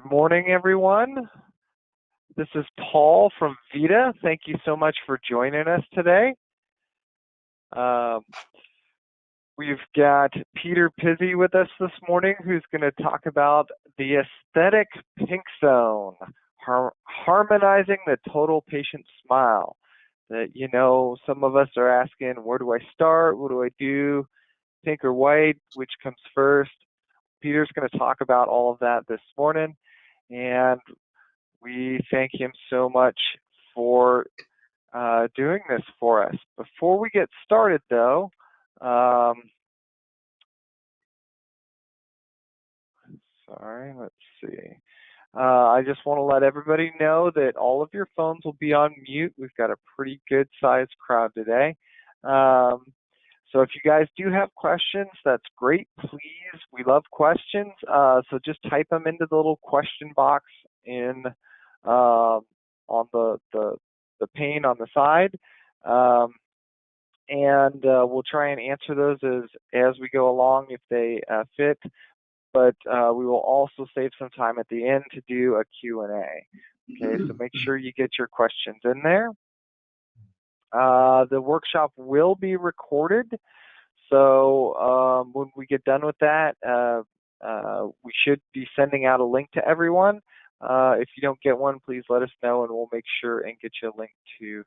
morning, everyone. This is Paul from VITA. Thank you so much for joining us today. We've got Peter Pizzi with us this morning, who's going to talk about the aesthetic pink zone, harmonizing the total patient smile. That, you know, some of us are asking, where do I start? What do I do? Pink or white? Which comes first? Peter's going to talk about all of that this morning, and we thank him so much for doing this for us. Before we get started, though, let's see. I just want to let everybody know that all of your phones will be on mute. We've got a pretty good-sized crowd today. So if you guys do have questions, that's great. Please, we love questions. So just type them into the little question box in on the pane on the side, and we'll try and answer those as we go along if they fit. But we will also save some time at the end to do a Q&A. Okay, so make sure you get your questions in there. The workshop will be recorded, so when we get done with that, we should be sending out a link to everyone. If you don't get one, please let us know, and we'll make sure and get you a link to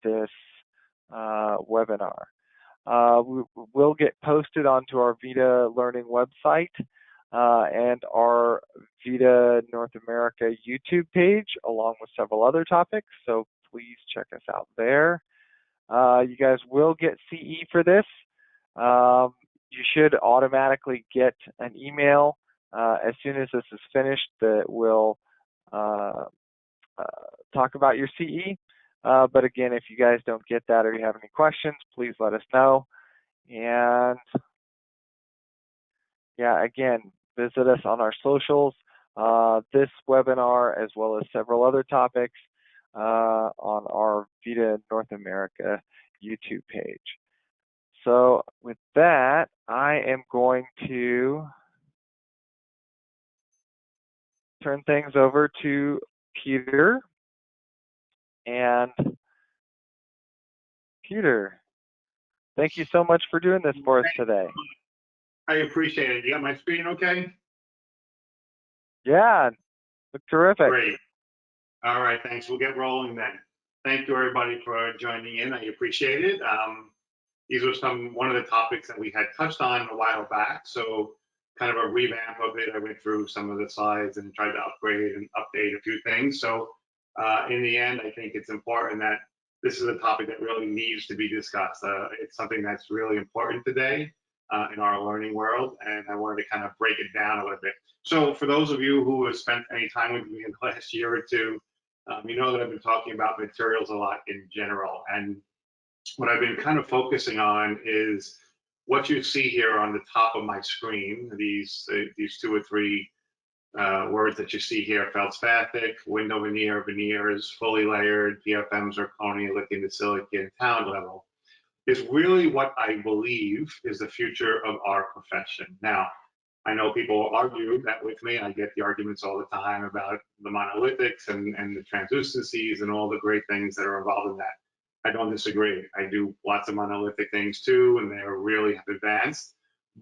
this webinar. We'll get posted onto our VITA Learning website and our VITA North America YouTube page, along with several other topics, so please check us out there. You guys will get CE for this. You should automatically get an email as soon as this is finished that will talk about your CE. But again, if you guys don't get that or you have any questions, please let us know. And yeah, again, visit us on our socials, this webinar, as well as several other topics on our VITA North America YouTube page. So with that, I am going to turn things over to Peter. And Peter, thank you so much for doing this for us today. I appreciate it. You got my screen okay? Yeah, look terrific. Great. All right, thanks. We'll get rolling then. Thank you, everybody, for joining in. I appreciate it. These were one of the topics that we had touched on a while back, so kind of a revamp of it. I went through some of the slides and tried to upgrade and update a few things. So in the end, I think it's important that this is a topic that really needs to be discussed. It's something that's really important today in our learning world, and I wanted to kind of break it down a little bit. So for those of you who have spent any time with me in the last year or two, you know that I've been talking about materials a lot in general, and what I've been kind of focusing on is what you see here on the top of my screen, these two or three words that you see here: feldspathic, window veneer, veneers, fully layered, PFM, zirconia, lithium to silicon, talent level, is really what I believe is the future of our profession. Now, I know people argue that with me. I get the arguments all the time about the monolithics and the translucencies and all the great things that are involved in that. I don't disagree. I do lots of monolithic things too, and they're really advanced.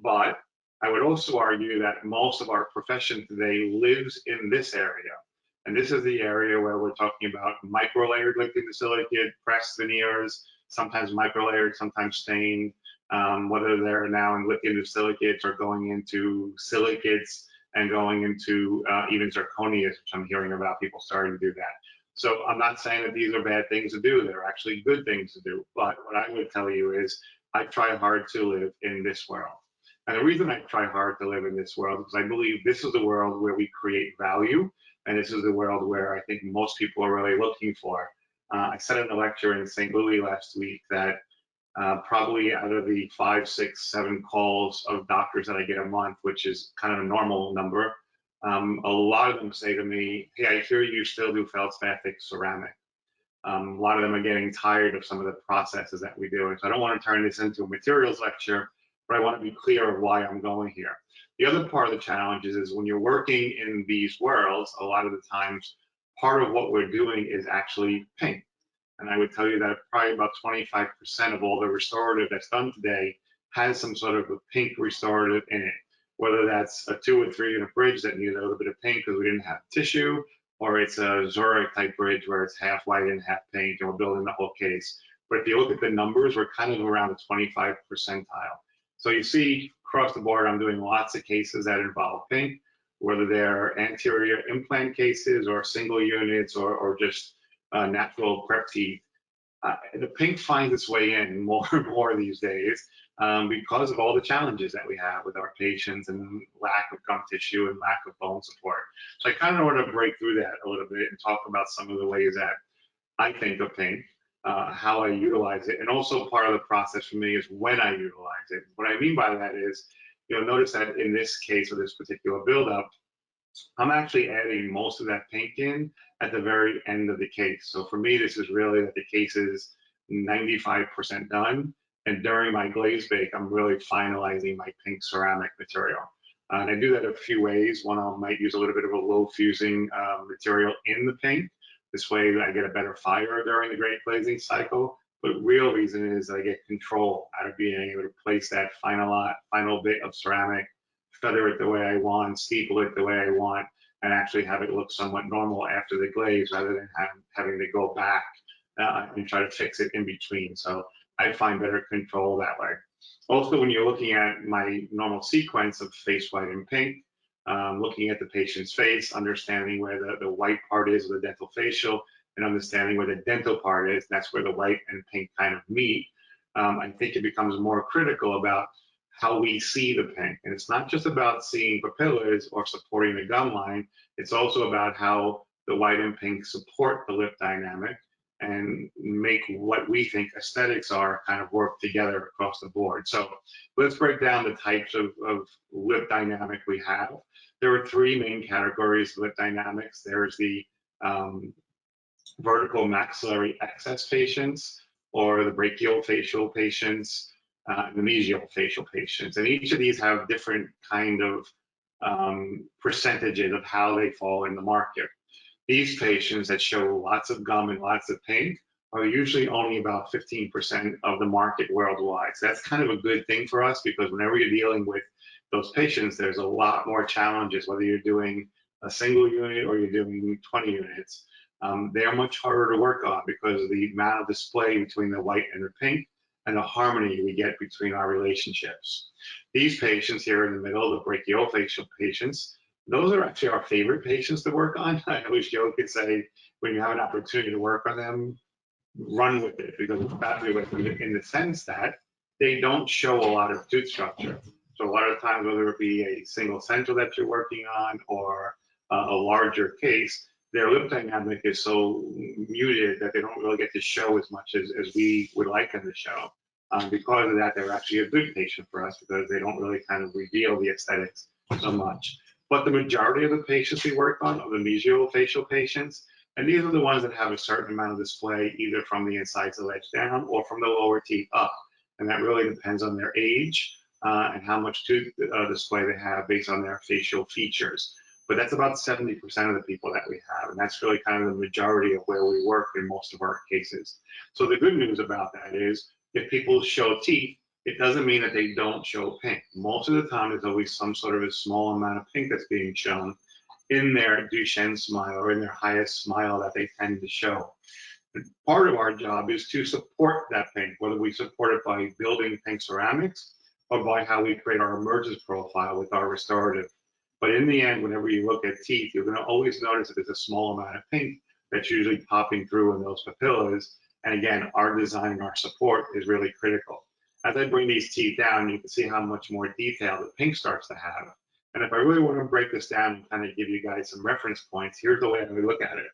But I would also argue that most of our profession today lives in this area. And this is the area where we're talking about micro-layered lithium to silicate, pressed veneers, sometimes micro-layered, sometimes stained, whether they're now in lithium to silicates or going into silicates and going into even zirconias, which I'm hearing about people starting to do that. So I'm not saying that these are bad things to do. They're actually good things to do. But what I would tell you is I try hard to live in this world. And the reason I try hard to live in this world is I believe this is the world where we create value. And this is the world where I think most people are really looking for. I said in a lecture in St. Louis last week that probably out of the 5, 6, 7 calls of doctors that I get a month, which is kind of a normal number, a lot of them say to me, hey, I hear you still do feldspathic ceramic. A lot of them are getting tired of some of the processes that we do. And so I don't want to turn this into a materials lecture. but I want to be clear of why I'm going here. The other part of the challenge is when you're working in these worlds, a lot of the times, part of what we're doing is actually pink. And I would tell you that probably about 25% of all the restorative that's done today has some sort of a pink restorative in it, whether that's a 2 or 3 unit bridge that needed a little bit of pink because we didn't have tissue, or it's a Zurich type bridge where it's half white and half pink, and we're building the whole case. But if you look at the numbers, we're kind of around the 25 percentile. So you see across the board, I'm doing lots of cases that involve pink, whether they're anterior implant cases or single units or just natural prep teeth. The pink finds its way in more and more these days because of all the challenges that we have with our patients and lack of gum tissue and lack of bone support. So I kind of want to break through that a little bit and talk about some of the ways that I think of pink, how I utilize it, and also part of the process for me is when I utilize it. What I mean by that is, you'll notice that in this case or this particular buildup, I'm actually adding most of that pink in at the very end of the case. So for me, this is really that the case is 95% done. And during my glaze bake, I'm really finalizing my pink ceramic material. And I do that a few ways. One, I might use a little bit of a low fusing material in the pink. This way I get a better fire during the great glazing cycle. But real reason is I get control out of being able to place that final bit of ceramic, feather it the way I want, steeple it the way I want, and actually have it look somewhat normal after the glaze rather than having to go back and try to fix it in between. So I find better control that way. Also, when you're looking at my normal sequence of face white and pink, looking at the patient's face, understanding where the white part is of the dental facial, and understanding where the dental part is, that's where the white and pink kind of meet. I think it becomes more critical about how we see the pink. And it's not just about seeing papillas or supporting the gum line, it's also about how the white and pink support the lip dynamic and make what we think aesthetics are kind of work together across the board. So let's break down the types of lip dynamic we have. There are 3 main categories of lip dynamics. There's the vertical maxillary excess patients, or the brachiofacial patients, the mesial facial patients. And each of these have different kind of percentages of how they fall in the market. These patients that show lots of gum and lots of pink are usually only about 15% of the market worldwide. So that's kind of a good thing for us, because whenever you're dealing with those patients, there's a lot more challenges, whether you're doing a single unit or you're doing 20 units. They are much harder to work on because of the amount of display between the white and the pink and the harmony we get between our relationships. These patients here in the middle, the brachiofacial patients, those are actually our favorite patients to work on. I always joke and say, when you have an opportunity to work on them, run with it, because it's fabulous in the sense that they don't show a lot of tooth structure. So a lot of times, whether it be a single central that you're working on or a larger case, their lip dynamic is so muted that they don't really get to show as much as we would like them to show. Because of that, they're actually a good patient for us, because they don't really kind of reveal the aesthetics so much. But the majority of the patients we work on are the mesial facial patients, and these are the ones that have a certain amount of display, either from the incisal ledge down or from the lower teeth up. And that really depends on their age and how much tooth display they have based on their facial features. But that's about 70% of the people that we have, and that's really kind of the majority of where we work in most of our cases. So the good news about that is, if people show teeth, it doesn't mean that they don't show pink. Most of the time, there's always some sort of a small amount of pink that's being shown in their Duchenne smile or in their highest smile that they tend to show. And part of our job is to support that pink, whether we support it by building pink ceramics or by how we create our emergence profile with our restorative. But in the end, whenever you look at teeth, you're going to always notice that there's a small amount of pink that's usually popping through in those papillas. And again, our design and our support is really critical. As I bring these teeth down, you can see how much more detail the pink starts to have. And if I really want to break this down and kind of give you guys some reference points, here's the way I look at it.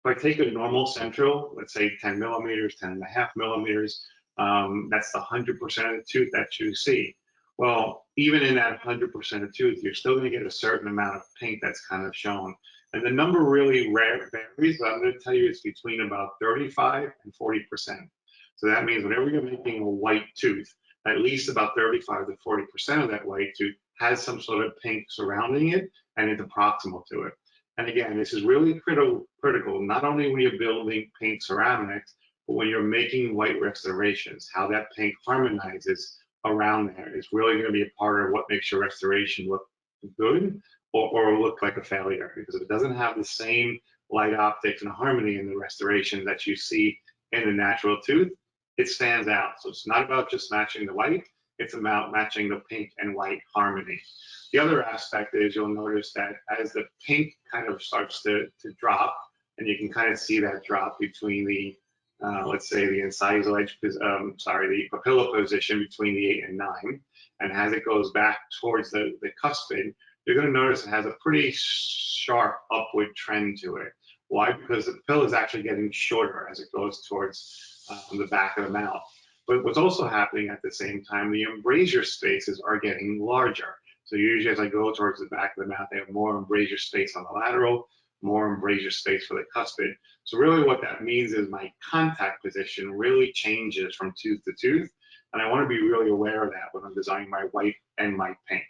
If I take a normal central, let's say 10 millimeters, 10.5 millimeters, that's the 100% of the tooth that you see. Well, even in that 100% of tooth, you're still going to get a certain amount of pink that's kind of shown. And the number really varies, but I'm going to tell you it's between about 35 and 40%. So that means whenever you're making a white tooth, at least about 35 to 40% of that white tooth has some sort of pink surrounding it and it's proximal to it. And again, this is really critical, not only when you're building paint ceramics, but when you're making white restorations, how that paint harmonizes around there is really going to be a part of what makes your restoration look good or look like a failure, because if it doesn't have the same light optics and harmony in the restoration that you see in the natural tooth, it stands out. So it's not about just matching the white, it's about matching the pink and white harmony. The other aspect is you'll notice that as the pink kind of starts to drop, and you can kind of see that drop between the, let's say the incisal edge, the papilla position between the 8 and 9, and as it goes back towards the cuspid, you're going to notice it has a pretty sharp upward trend to it. Why? Because the papilla is actually getting shorter as it goes towards the back of the mouth. But what's also happening at the same time, the embrasure spaces are getting larger. So usually as I go towards the back of the mouth, they have more embrasure space on the lateral, more embrasure space for the cuspid. So really what that means is my contact position really changes from tooth to tooth. And I want to be really aware of that when I'm designing my white and my pink.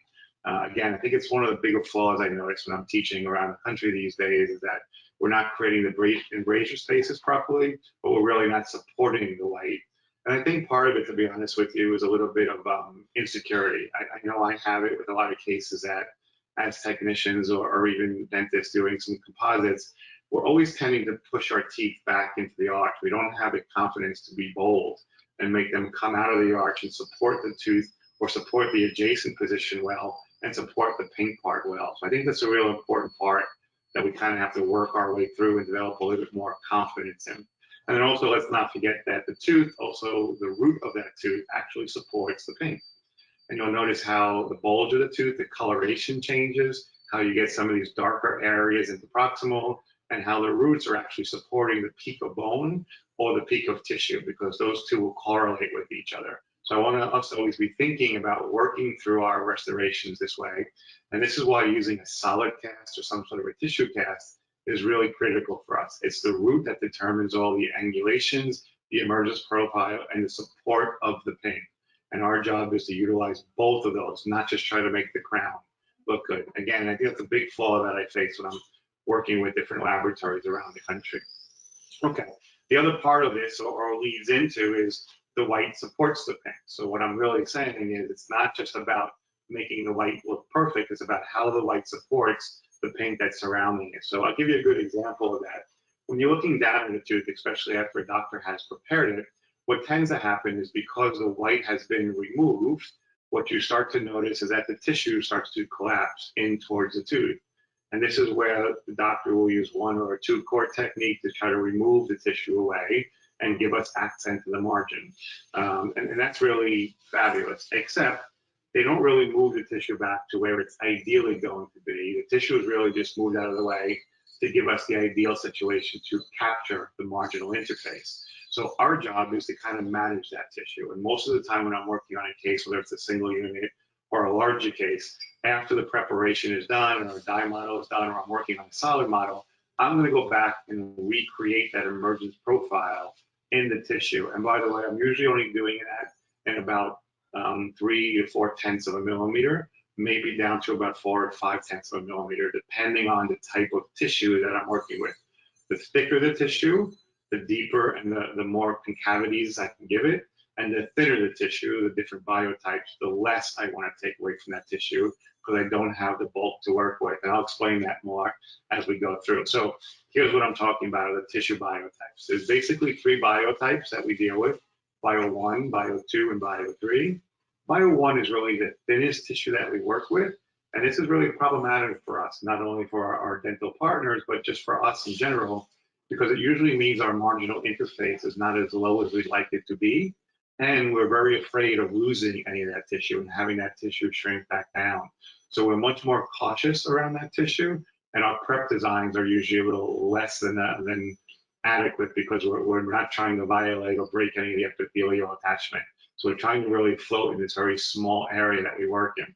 Again, I think it's one of the bigger flaws I notice when I'm teaching around the country these days is that we're not creating the embrasure spaces properly, but we're really not supporting the white. And I think part of it, to be honest with you, is a little bit of insecurity. I know I have it with a lot of cases that as technicians or even dentists doing some composites, we're always tending to push our teeth back into the arch. We don't have the confidence to be bold and make them come out of the arch and support the tooth or support the adjacent position well and support the pink part well. So I think that's a real important part that we kind of have to work our way through and develop a little bit more confidence in. And then also, let's not forget that the tooth, also the root of that tooth actually supports the pink. And you'll notice how the bulge of the tooth, the coloration changes, how you get some of these darker areas in the proximal, and how the roots are actually supporting the peak of bone or the peak of tissue, because those two will correlate with each other. So I want us to always be thinking about working through our restorations this way. And this is why using a solid cast or some sort of a tissue cast is really critical for us. It's the root that determines all the angulations, the emergence profile, and the support of the pink. And our job is to utilize both of those, not just try to make the crown look good. Again, I think that's a big flaw that I face when I'm working with different laboratories around the country. Okay, the other part of this or leads into is the white supports the pink. So what I'm really saying is it's not just about making the white look perfect, it's about how the white supports the pink that's surrounding it. So I'll give you a good example of that. When you're looking down at a tooth, especially after a doctor has prepared it, what tends to happen is because the white has been removed, what you start to notice is that the tissue starts to collapse in towards the tooth. And this is where the doctor will use 1 or 2 core technique to try to remove the tissue away and give us accent to the margin. And that's really fabulous, except they don't really move the tissue back to where it's ideally going to be. The tissue is really just moved out of the way to give us the ideal situation to capture the marginal interface. So our job is to kind of manage that tissue. And most of the time when I'm working on a case, whether it's a single unit or a larger case, after the preparation is done or a dye model is done or I'm working on a solid model, I'm going to go back and recreate that emergence profile in the tissue. And by the way, I'm usually only doing that in about 3 to 4/10 of a millimeter, maybe down to about 4 or 5/10 of a millimeter, depending on the type of tissue that I'm working with. The thicker the tissue, the deeper and the more concavities I can give it. And the thinner the tissue, the different biotypes, the less I want to take away from that tissue because I don't have the bulk to work with. And I'll explain that more as we go through. So here's what I'm talking about, the tissue biotypes. There's basically 3 biotypes that we deal with: Bio 1, Bio 2, and Bio 3. Bio 1 is really the thinnest tissue that we work with. And this is really problematic for us, not only for our dental partners, but just for us in general, because it usually means our marginal interface is not as low as we'd like it to be. And we're very afraid of losing any of that tissue and having that tissue shrink back down. So we're much more cautious around that tissue, and our prep designs are usually a little less than adequate because we're not trying to violate or break any of the epithelial attachment. So we're trying to really float in this very small area that we work in.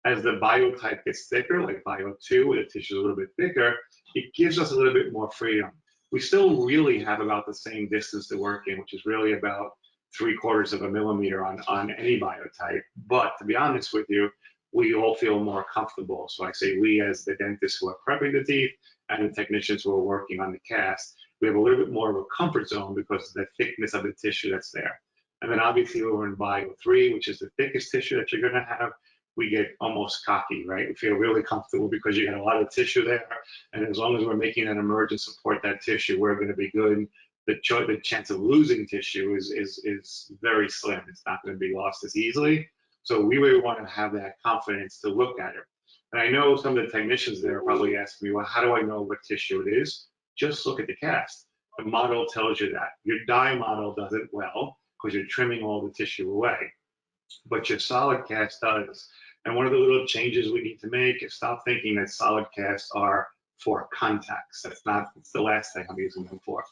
As the biotype gets thicker, like Bio 2, where the tissue is a little bit thicker, it gives us a little bit more freedom. We still really have about the same distance to work in, which is really about 3/4 of a millimeter on any biotype. But to be honest with you, we all feel more comfortable. So I say we, as the dentists who are prepping the teeth and the technicians who are working on the cast, we have a little bit more of a comfort zone because of the thickness of the tissue that's there. And then obviously when we're in bio 3, which is the thickest tissue that you're going to have, we get almost cocky, right? We feel really comfortable because you got a lot of tissue there. And as long as we're making that emergence support that tissue, we're going to be good. The chance of losing tissue is very slim. It's not going to be lost as easily. So we really want to have that confidence to look at it. And I know some of the technicians there are probably asking me, well, how do I know what tissue it is? Just look at the cast. The model tells you that. Your dye model does it well because you're trimming all the tissue away, but your solid cast does. And one of the little changes we need to make is stop thinking that solid casts are for contacts. It's the last thing I'm using them for.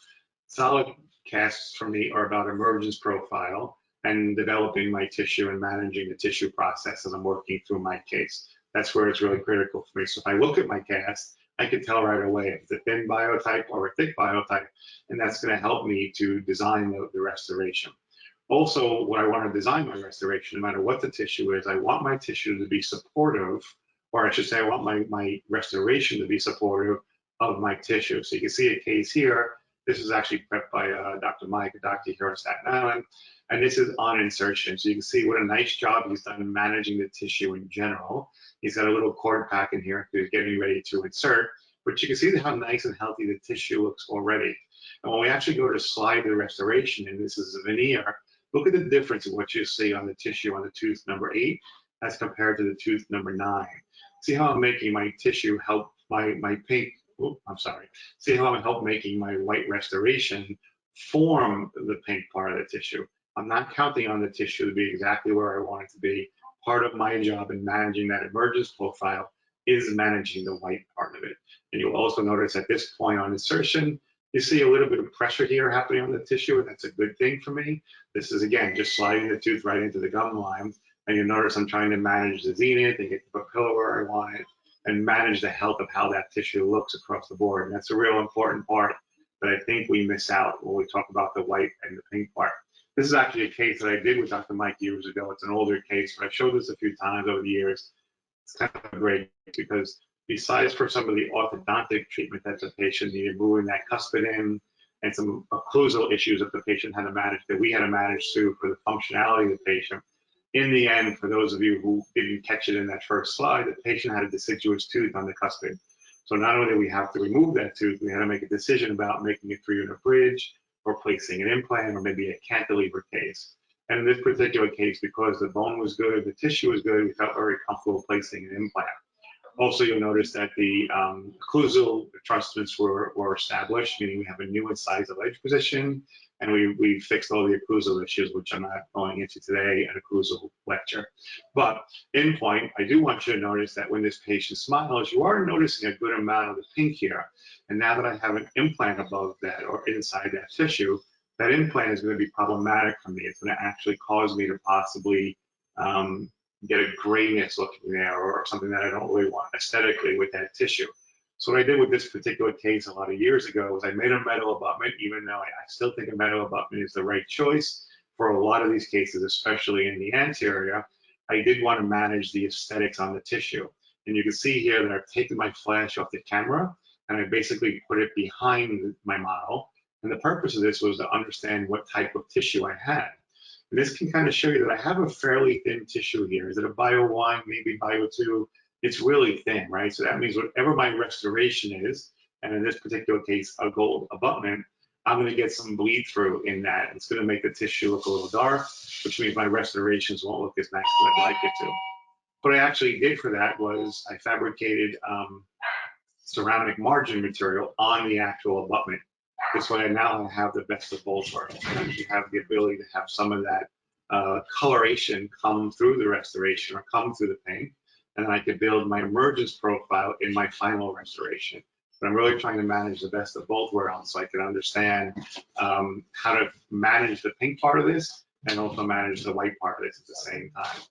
Solid casts for me are about emergence profile and developing my tissue and managing the tissue process as I'm working through my case. That's where it's really critical for me. So if I look at my cast, I can tell right away if it's a thin biotype or a thick biotype, and that's going to help me to design the restoration. Also, when I want to design my restoration, no matter what the tissue is, I want my tissue to be supportive, or I should say I want my restoration to be supportive of my tissue. So you can see a case here. This is actually prepped by Dr. Mike, a doctor here in Staten Island, and this is on insertion. So you can see what a nice job he's done in managing the tissue in general. He's got a little cord pack in here because he's getting ready to insert, but you can see how nice and healthy the tissue looks already. And when we actually go to slide the restoration, and this is a veneer, look at the difference in what you see on the tissue on the tooth number 8 as compared to the tooth number 9. See how I'm making my tissue help my pink, see how I'm help making my white restoration form the pink part of the tissue. I'm not counting on the tissue to be exactly where I want it to be. Part of my job in managing that emergence profile is managing the white part of it. And you'll also notice at this point on insertion, you see a little bit of pressure here happening on the tissue, and that's a good thing for me. This is, again, just sliding the tooth right into the gum line. And you'll notice I'm trying to manage the zenith and get the papilla where I want it and manage the health of how that tissue looks across the board. And that's a real important part that I think we miss out when we talk about the white and the pink part. This is actually a case that I did with Dr. Mike years ago. It's an older case, but I've showed this a few times over the years. It's kind of great because besides for some of the orthodontic treatment that the patient needed, moving that cuspid in, and some occlusal issues that the patient had to manage, that we had to manage through for the functionality of the patient. In the end, for those of you who didn't catch it in that first slide, the patient had a deciduous tooth on the cuspid. So not only did we have to remove that tooth, we had to make a decision about making a 3-unit bridge or placing an implant or maybe a cantilever case. And in this particular case, because the bone was good, the tissue was good, we felt very comfortable placing an implant. Also, you'll notice that the occlusal adjustments were established, meaning we have a new incisal edge position, and we fixed all the occlusal issues, which I'm not going into today, an occlusal lecture. But in point, I do want you to notice that when this patient smiles, you are noticing a good amount of the pink here. And now that I have an implant above that or inside that tissue, that implant is going to be problematic for me. It's going to actually cause me to possibly get a grayness looking there or something that I don't really want aesthetically with that tissue. So what I did with this particular case a lot of years ago was I made a metal abutment, even though I still think a metal abutment is the right choice for a lot of these cases, especially in the anterior. I did want to manage the aesthetics on the tissue. And you can see here that I've taken my flash off the camera and I basically put it behind my model. And the purpose of this was to understand what type of tissue I had. And this can kind of show you that I have a fairly thin tissue here. Is it a bio 1, maybe bio 2? It's really thin, right? So that means whatever my restoration is, and in this particular case, a gold abutment, I'm going to get some bleed through in that. It's going to make the tissue look a little dark, which means my restorations won't look as nice as I'd like it to. What I actually did for that was I fabricated ceramic margin material on the actual abutment. This way I now have the best of both worlds. I actually have the ability to have some of that coloration come through the restoration or come through the paint, and then I could build my emergence profile in my final restoration. But I'm really trying to manage the best of both worlds so I can understand how to manage the pink part of this and also manage the white part of this at the same time.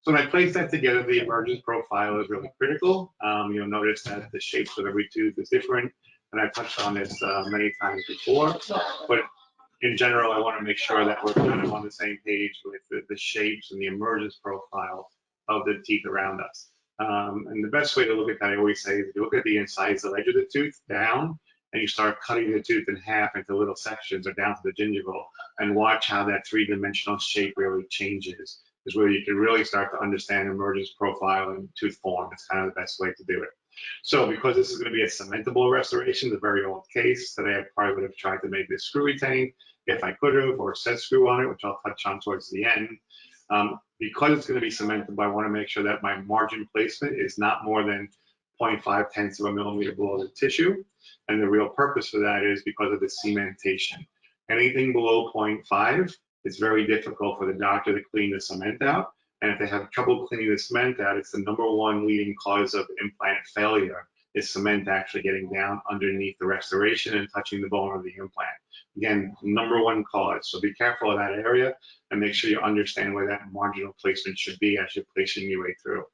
So when I place that together, the emergence profile is really critical. You'll notice that the shapes of every tooth is different. And I've touched on this many times before, but in general, I want to make sure that we're kind of on the same page with the shapes and the emergence profile of the teeth around us. And the best way to look at that, I always say, is you look at the incised edge of the tooth down, and you start cutting the tooth in half into little sections or down to the gingival, and watch how that three-dimensional shape really changes. Is where you can really start to understand emergence profile and tooth form. It's kind of the best way to do it. So because this is going to be a cementable restoration, the very old case, today I probably would have tried to make this screw retain if I could have, or set screw on it, which I'll touch on towards the end. Because it's going to be cementable, I want to make sure that my margin placement is not more than 0.5 of a millimeter below the tissue. And the real purpose for that is because of the cementation. Anything below 0.5, it's very difficult for the doctor to clean the cement out. And if they have trouble cleaning the cement out, it's the #1 leading cause of implant failure, is cement actually getting down underneath the restoration and touching the bone of the implant. Again, #1 cause. So be careful of that area and make sure you understand where that marginal placement should be as you're placing your way through.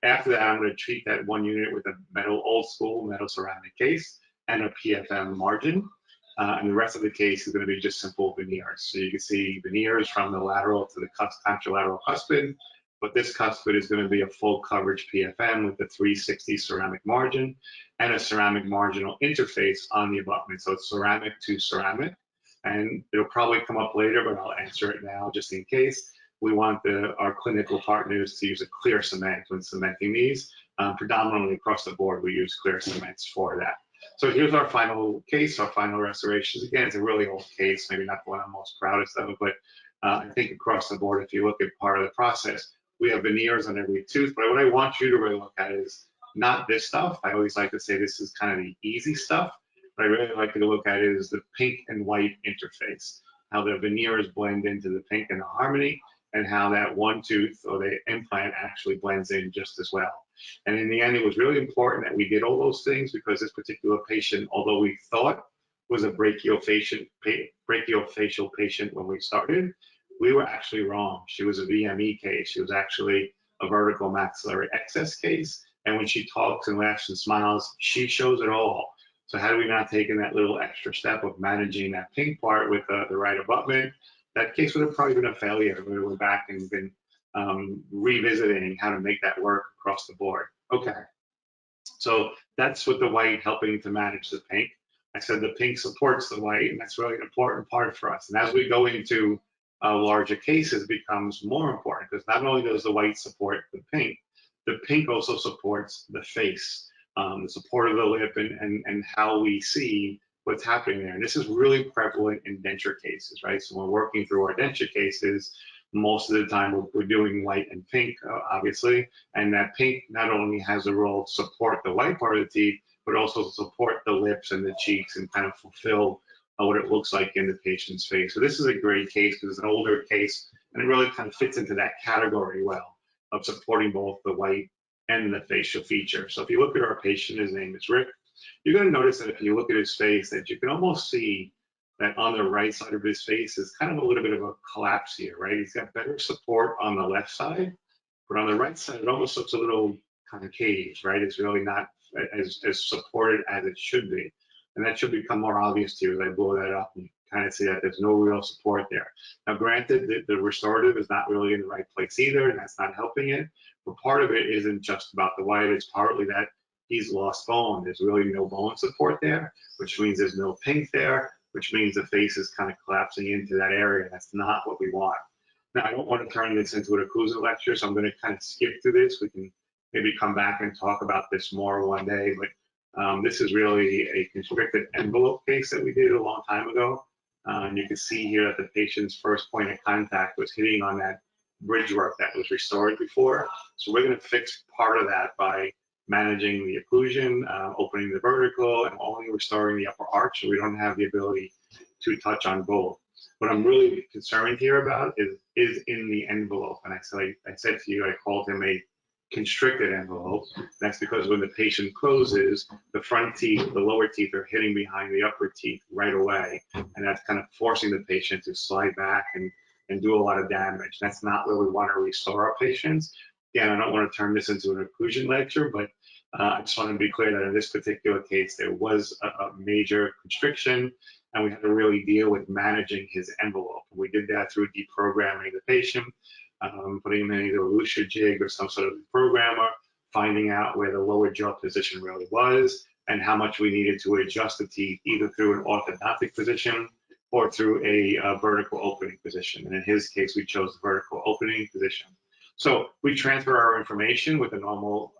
After that, I'm going to treat that one unit with a metal, old school metal ceramic case and a PFM margin. And the rest of the case is going to be just simple veneers. So you can see veneers from the lateral to the contralateral cuspid, but this cuspid is going to be a full coverage PFM with the 360 ceramic margin and a ceramic marginal interface on the abutment. So it's ceramic to ceramic, and it'll probably come up later, but I'll answer it now just in case. We want our clinical partners to use a clear cement when cementing these. Predominantly across the board, we use clear cements for that. So here's our final case, our final restorations. Again, it's a really old case, maybe not the one I'm most proudest of, but I think across the board, if you look at part of the process, we have veneers on every tooth. But what I want you to really look at is not this stuff. I always like to say this is kind of the easy stuff. What I really like you to look at is the pink and white interface, how the veneers blend into the pink and the harmony, and how that one tooth or the implant actually blends in just as well. And in the end, it was really important that we did all those things because this particular patient, although we thought was a brachiofacial patient when we started, we were actually wrong. She was a VME case. She was actually a vertical maxillary excess case. And when she talks and laughs and smiles, she shows it all. So had we not taken that little extra step of managing that pink part with the right abutment, that case would have probably been a failure. We went back and been revisiting how to make that work across the board. Okay, so that's with the white helping to manage the pink. I said the pink supports the white, and that's really an important part for us. And as we go into larger cases, it becomes more important because not only does the white support the pink also supports the face, the support of the lip, and how we see what's happening there. And this is really prevalent in denture cases, right? So when we're working through our denture cases, most of the time we're doing white and pink, obviously, and that pink not only has a role to support the white part of the teeth, but also support the lips and the cheeks and kind of fulfill what it looks like in the patient's face. So this is a great case because it's an older case, and it really kind of fits into that category well of supporting both the white and the facial feature. So if you look at our patient, his name is Rick, you're going to notice that if you look at his face, that you can almost see that on the right side of his face is kind of a little bit of a collapse here, right? He's got better support on the left side, but on the right side, it almost looks a little kind of caged, right? It's really not as supported as it should be. And that should become more obvious to you as I blow that up and kind of see that there's no real support there. Now, granted, the restorative is not really in the right place either, and that's not helping it. But part of it isn't just about the white, it's partly that he's lost bone. There's really no bone support there, which means there's no pink there, which means the face is kind of collapsing into that area. That's not what we want. Now, I don't want to turn this into an occlusion lecture, so I'm going to kind of skip through this. We can maybe come back and talk about this more one day, but this is really a constricted envelope case that we did a long time ago. And you can see here that the patient's first point of contact was hitting on that bridge work that was restored before. So we're going to fix part of that by managing the occlusion, opening the vertical, and only restoring the upper arch, so we don't have the ability to touch on both. What I'm really concerned here about is in the envelope. And I said to you, I called him a constricted envelope. That's because when the patient closes, the front teeth, the lower teeth are hitting behind the upper teeth right away. And that's kind of forcing the patient to slide back and do a lot of damage. That's not where we want to restore our patients. Again, I don't want to turn this into an occlusion lecture, but I just want to be clear that in this particular case, there was a major constriction, and we had to really deal with managing his envelope. We did that through deprogramming the patient, putting him in either a Lucia jig or some sort of programmer, finding out where the lower jaw position really was, and how much we needed to adjust the teeth, either through an orthodontic position or through a vertical opening position. And in his case, we chose the vertical opening position. So we transfer our information with a normal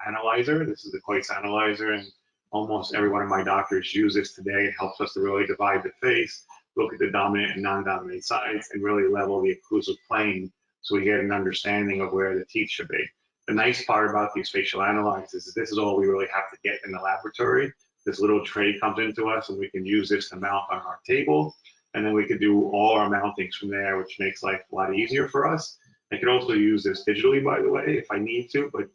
analyzer. This is the Coits analyzer, and almost every one of my doctors use this today. It helps us to really divide the face, look at the dominant and non-dominant sides, and really level the occlusive plane so we get an understanding of where the teeth should be. The nice part about these facial analyzers is this is all we really have to get in the laboratory. This little tray comes into us, and we can use this to mount on our table, and then we can do all our mountings from there, which makes life a lot easier for us. I could also use this digitally, by the way, if I need to, but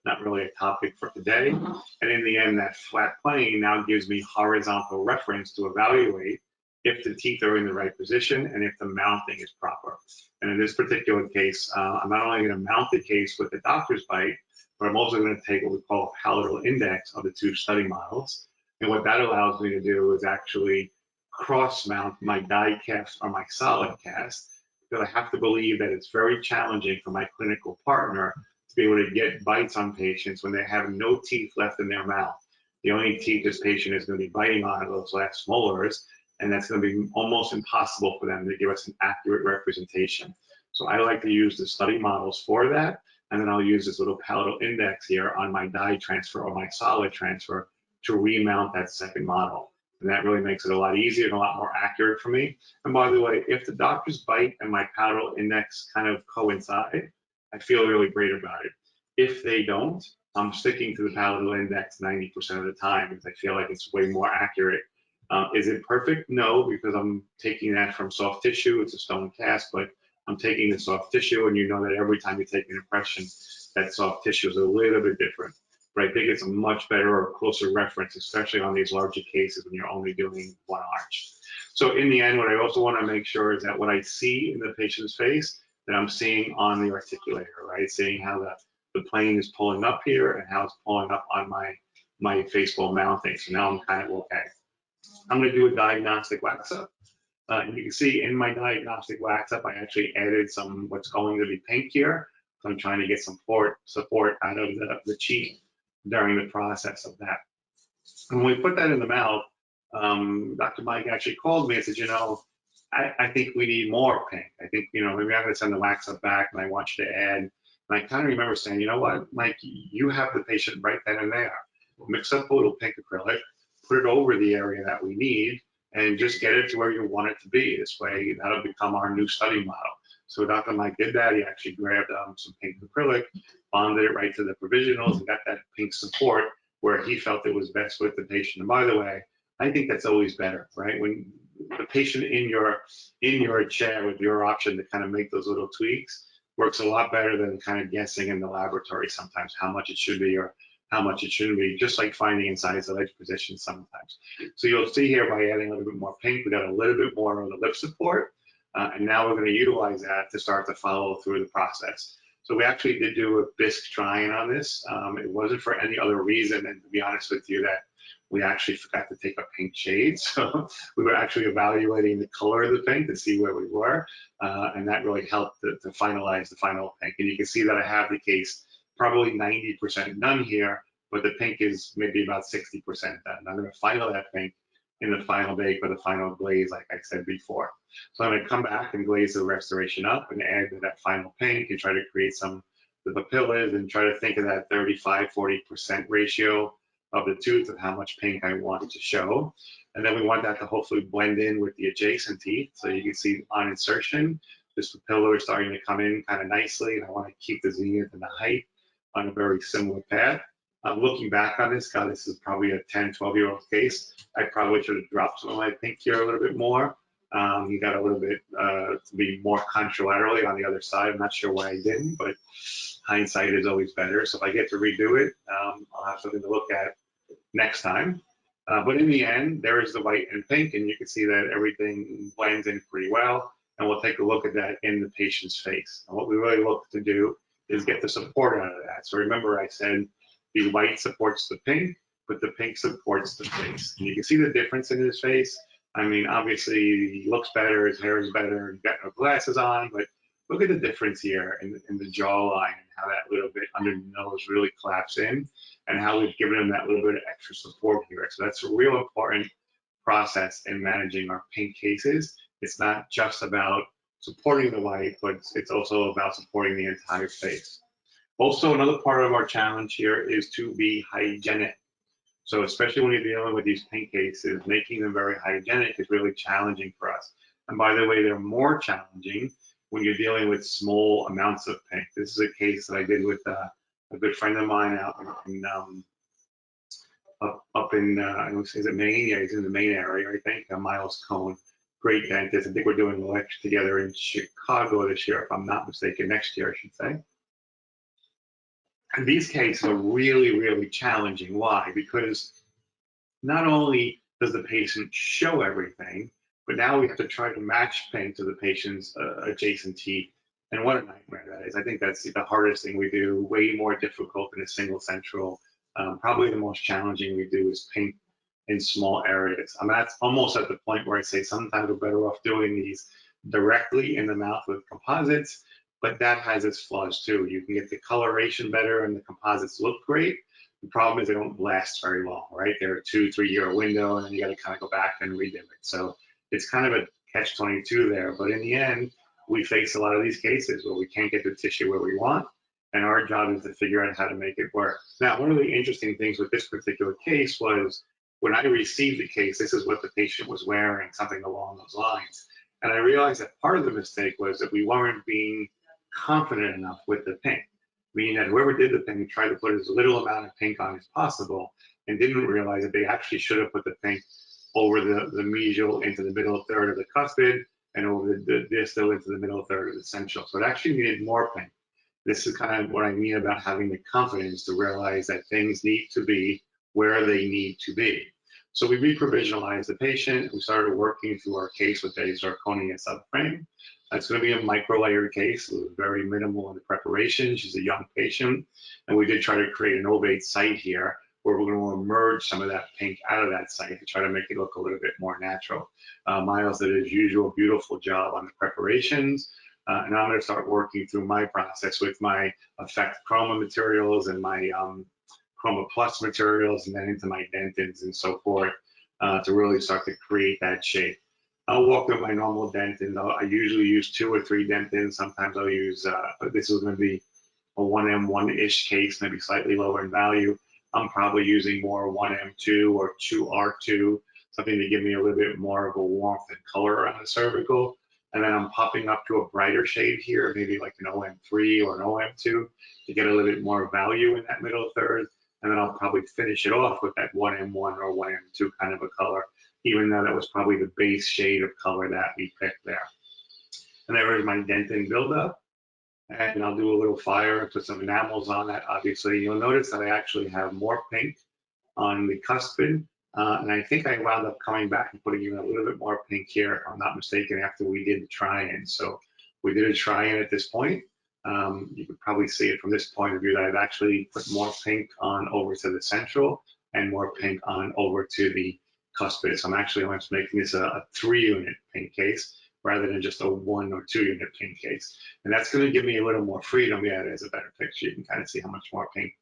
not really a topic for today. And in the end, that flat plane now gives me horizontal reference to evaluate if the teeth are in the right position and if the mounting is proper. And in this particular case, I'm not only going to mount the case with the doctor's bite, but I'm also going to take what we call a palatal index of the two study models. And what that allows me to do is actually cross mount my die cast or my solid cast, because I have to believe that it's very challenging for my clinical partner to be able to get bites on patients when they have no teeth left in their mouth. The only teeth this patient is going to be biting on are those last molars, and that's going to be almost impossible for them to give us an accurate representation. So I like to use the study models for that, and then I'll use this little palatal index here on my die transfer or my solid transfer to remount that second model. And that really makes it a lot easier and a lot more accurate for me. And by the way, if the doctor's bite and my palatal index kind of coincide, I feel really great about it. If they don't, I'm sticking to the palatal index 90% of the time because I feel like it's way more accurate. Is it perfect? No, because I'm taking that from soft tissue. It's a stone cast, but I'm taking the soft tissue, and you know that every time you take an impression, that soft tissue is a little bit different. But I think it's a much better or closer reference, especially on these larger cases when you're only doing one arch. So in the end, what I also want to make sure is that what I see in the patient's face, that I'm seeing on the articulator, right? Seeing how the plane is pulling up here and how it's pulling up on my faceball mounting. So now I'm kind of okay. I'm going to do a diagnostic wax up. And you can see in my diagnostic wax up, I actually added some what's going to be pink here. So I'm trying to get some support out of the cheek during the process of that. And when we put that in the mouth, Dr. Mike actually called me and said, you know, I think we need more pink. I think, you know, maybe I'm going to send the wax up back and I want you to add. And I kind of remember saying, you know what, Mike, you have the patient right then and there. Mix up a little pink acrylic, put it over the area that we need, and just get it to where you want it to be. This way, that'll become our new study model. So Dr. Mike did that. He actually grabbed some pink acrylic, bonded it right to the provisionals, and got that pink support where he felt it was best with the patient. And by the way, I think that's always better, right? When the patient in your chair with your option to kind of make those little tweaks works a lot better than kind of guessing in the laboratory sometimes how much it should be or how much it shouldn't be, just like finding inside the ledge position sometimes. So you'll see here by adding a little bit more pink, we got a little bit more of the lip support. And now we're going to utilize that to start to follow through the process. So we actually did do a bisque drying on this. It wasn't for any other reason, and to be honest with you, that we actually forgot to take a pink shade. So we were actually evaluating the color of the pink to see where we were, and that really helped to finalize the final pink. And you can see that I have the case probably 90% done here, but the pink is maybe about 60% done. I'm going to final that pink in the final bake or the final glaze, like I said before. So I'm going to come back and glaze the restoration up and add to that final pink and try to create some of the papillas and try to think of that 35–40% ratio of the tooth of how much pink I want to show. And then we want that to hopefully blend in with the adjacent teeth. So you can see on insertion, this papilla is starting to come in kind of nicely, and I want to keep the zenith and the height on a very similar path. Looking back on this, God, this is probably a 10–12-year-old case. I probably should have dropped some of my pink here a little bit more. He got a little bit to be more contralaterally on the other side. I'm not sure why I didn't, but hindsight is always better. So if I get to redo it, I'll have something to look at next time. But in the end, there is the white and pink, and you can see that everything blends in pretty well. And we'll take a look at that in the patient's face. And what we really look to do is get the support out of that. So remember I said the white supports the pink, but the pink supports the face. And you can see the difference in his face. I mean, obviously he looks better, his hair is better, he's got no glasses on, but look at the difference here in the jawline and how that little bit under the nose really collapsed in, and how we've given him that little bit of extra support here. So that's a real important process in managing our pink cases. It's not just about supporting the white, but it's also about supporting the entire face. Also, another part of our challenge here is to be hygienic. So especially when you're dealing with these pink cases, making them very hygienic is really challenging for us. And by the way, they're more challenging when you're dealing with small amounts of pink. This is a case that I did with a good friend of mine out in up in is it Maine? Yeah, he's in the Maine area, I think. Miles Cohn, great dentist. I think we're doing a lecture together in Chicago this year, if I'm not mistaken. Next year, I should say. And these cases are really, really challenging. Why? Because not only does the patient show everything, but now we have to try to match pink to the patient's adjacent teeth. And what a nightmare that is. I think that's the hardest thing we do, way more difficult than a single central. Probably the most challenging we do is pink in small areas. I mean, that's almost at the point where I say sometimes we're better off doing these directly in the mouth with composites, but that has its flaws too. You can get the coloration better and the composites look great. The problem is they don't last very long, right? They're a 2-3 year window, and then you got to kind of go back and redo it. So it's kind of a catch-22 there. But in the end, we face a lot of these cases where we can't get the tissue where we want, and our job is to figure out how to make it work. Now, one of the interesting things with this particular case was when I received the case, this is what the patient was wearing, something along those lines. And I realized that part of the mistake was that we weren't being confident enough with the pink, meaning that whoever did the pink tried to put as little amount of pink on as possible and didn't realize that they actually should have put the pink over the mesial into the middle third of the cuspid and over the distal into the middle third of the central. So it actually needed more pink. This is kind of what I mean about having the confidence to realize that things need to be where they need to be. So we reprovisionalized the patient. We started working through our case with a zirconia subframe. It's going to be a micro-layered case, very minimal in the preparation. She's a young patient, and we did try to create an ovate site here where we're going to emerge some of that pink out of that site to try to make it look a little bit more natural. Miles did his usual beautiful job on the preparations, and I'm going to start working through my process with my Effect Chroma materials and my Chroma Plus materials, and then into my dentins and so forth to really start to create that shape. I'll walk through my normal dentins. I usually use 2 or 3 dentins. Sometimes I'll use, this is going to be a 1M1-ish case, maybe slightly lower in value. I'm probably using more 1M2 or 2R2, something to give me a little bit more of a warmth and color around the cervical. And then I'm popping up to a brighter shade here, maybe like an OM3 or an OM2 to get a little bit more value in that middle third. And then I'll probably finish it off with that 1M1 or 1M2 kind of a color, even though that was probably the base shade of color that we picked there. And there is my dentin buildup. And I'll do a little fire and put some enamels on that. Obviously, you'll notice that I actually have more pink on the cuspid. And I think I wound up coming back and putting even a little bit more pink here, if I'm not mistaken, after we did the try-in. So we did a try-in at this point. You could probably see it from this point of view that I've actually put more pink on over to the central and more pink on over to the cuspid. So I'm actually almost making this a 3-unit pink case rather than just a 1 or 2-unit pink case. And that's going to give me a little more freedom. Yeah, there's a better picture. You can kind of see how much more pink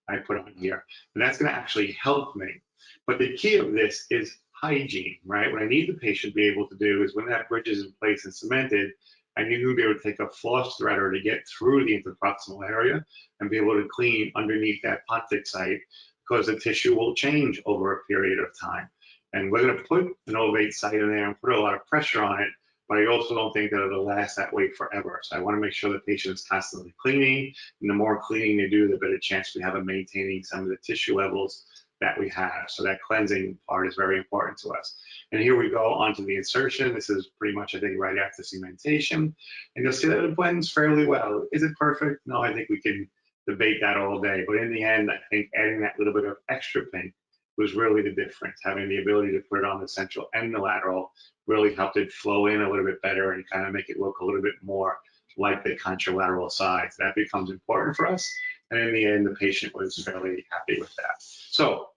I put on here. And that's going to actually help me. But the key of this is hygiene, right? What I need the patient to be able to do is when that bridge is in place and cemented, I need to be able to take a floss threader to get through the interproximal area and be able to clean underneath that pontic site, because the tissue will change over a period of time. And we're going to put an ovate site in there and put a lot of pressure on it, but I also don't think that it'll last that way forever. So I want to make sure the patient is constantly cleaning, and the more cleaning they do, the better chance we have of maintaining some of the tissue levels that we have. So that cleansing part is very important to us. And here we go onto the insertion. This is pretty much, I think, right after cementation. And you'll see that it blends fairly well. Is it perfect? No, I think we can debate that all day. But in the end, I think adding that little bit of extra pink was really the difference. Having the ability to put it on the central and the lateral really helped it flow in a little bit better and kind of make it look a little bit more like the contralateral sides. That becomes important for us. And in the end, the patient was fairly happy with that. So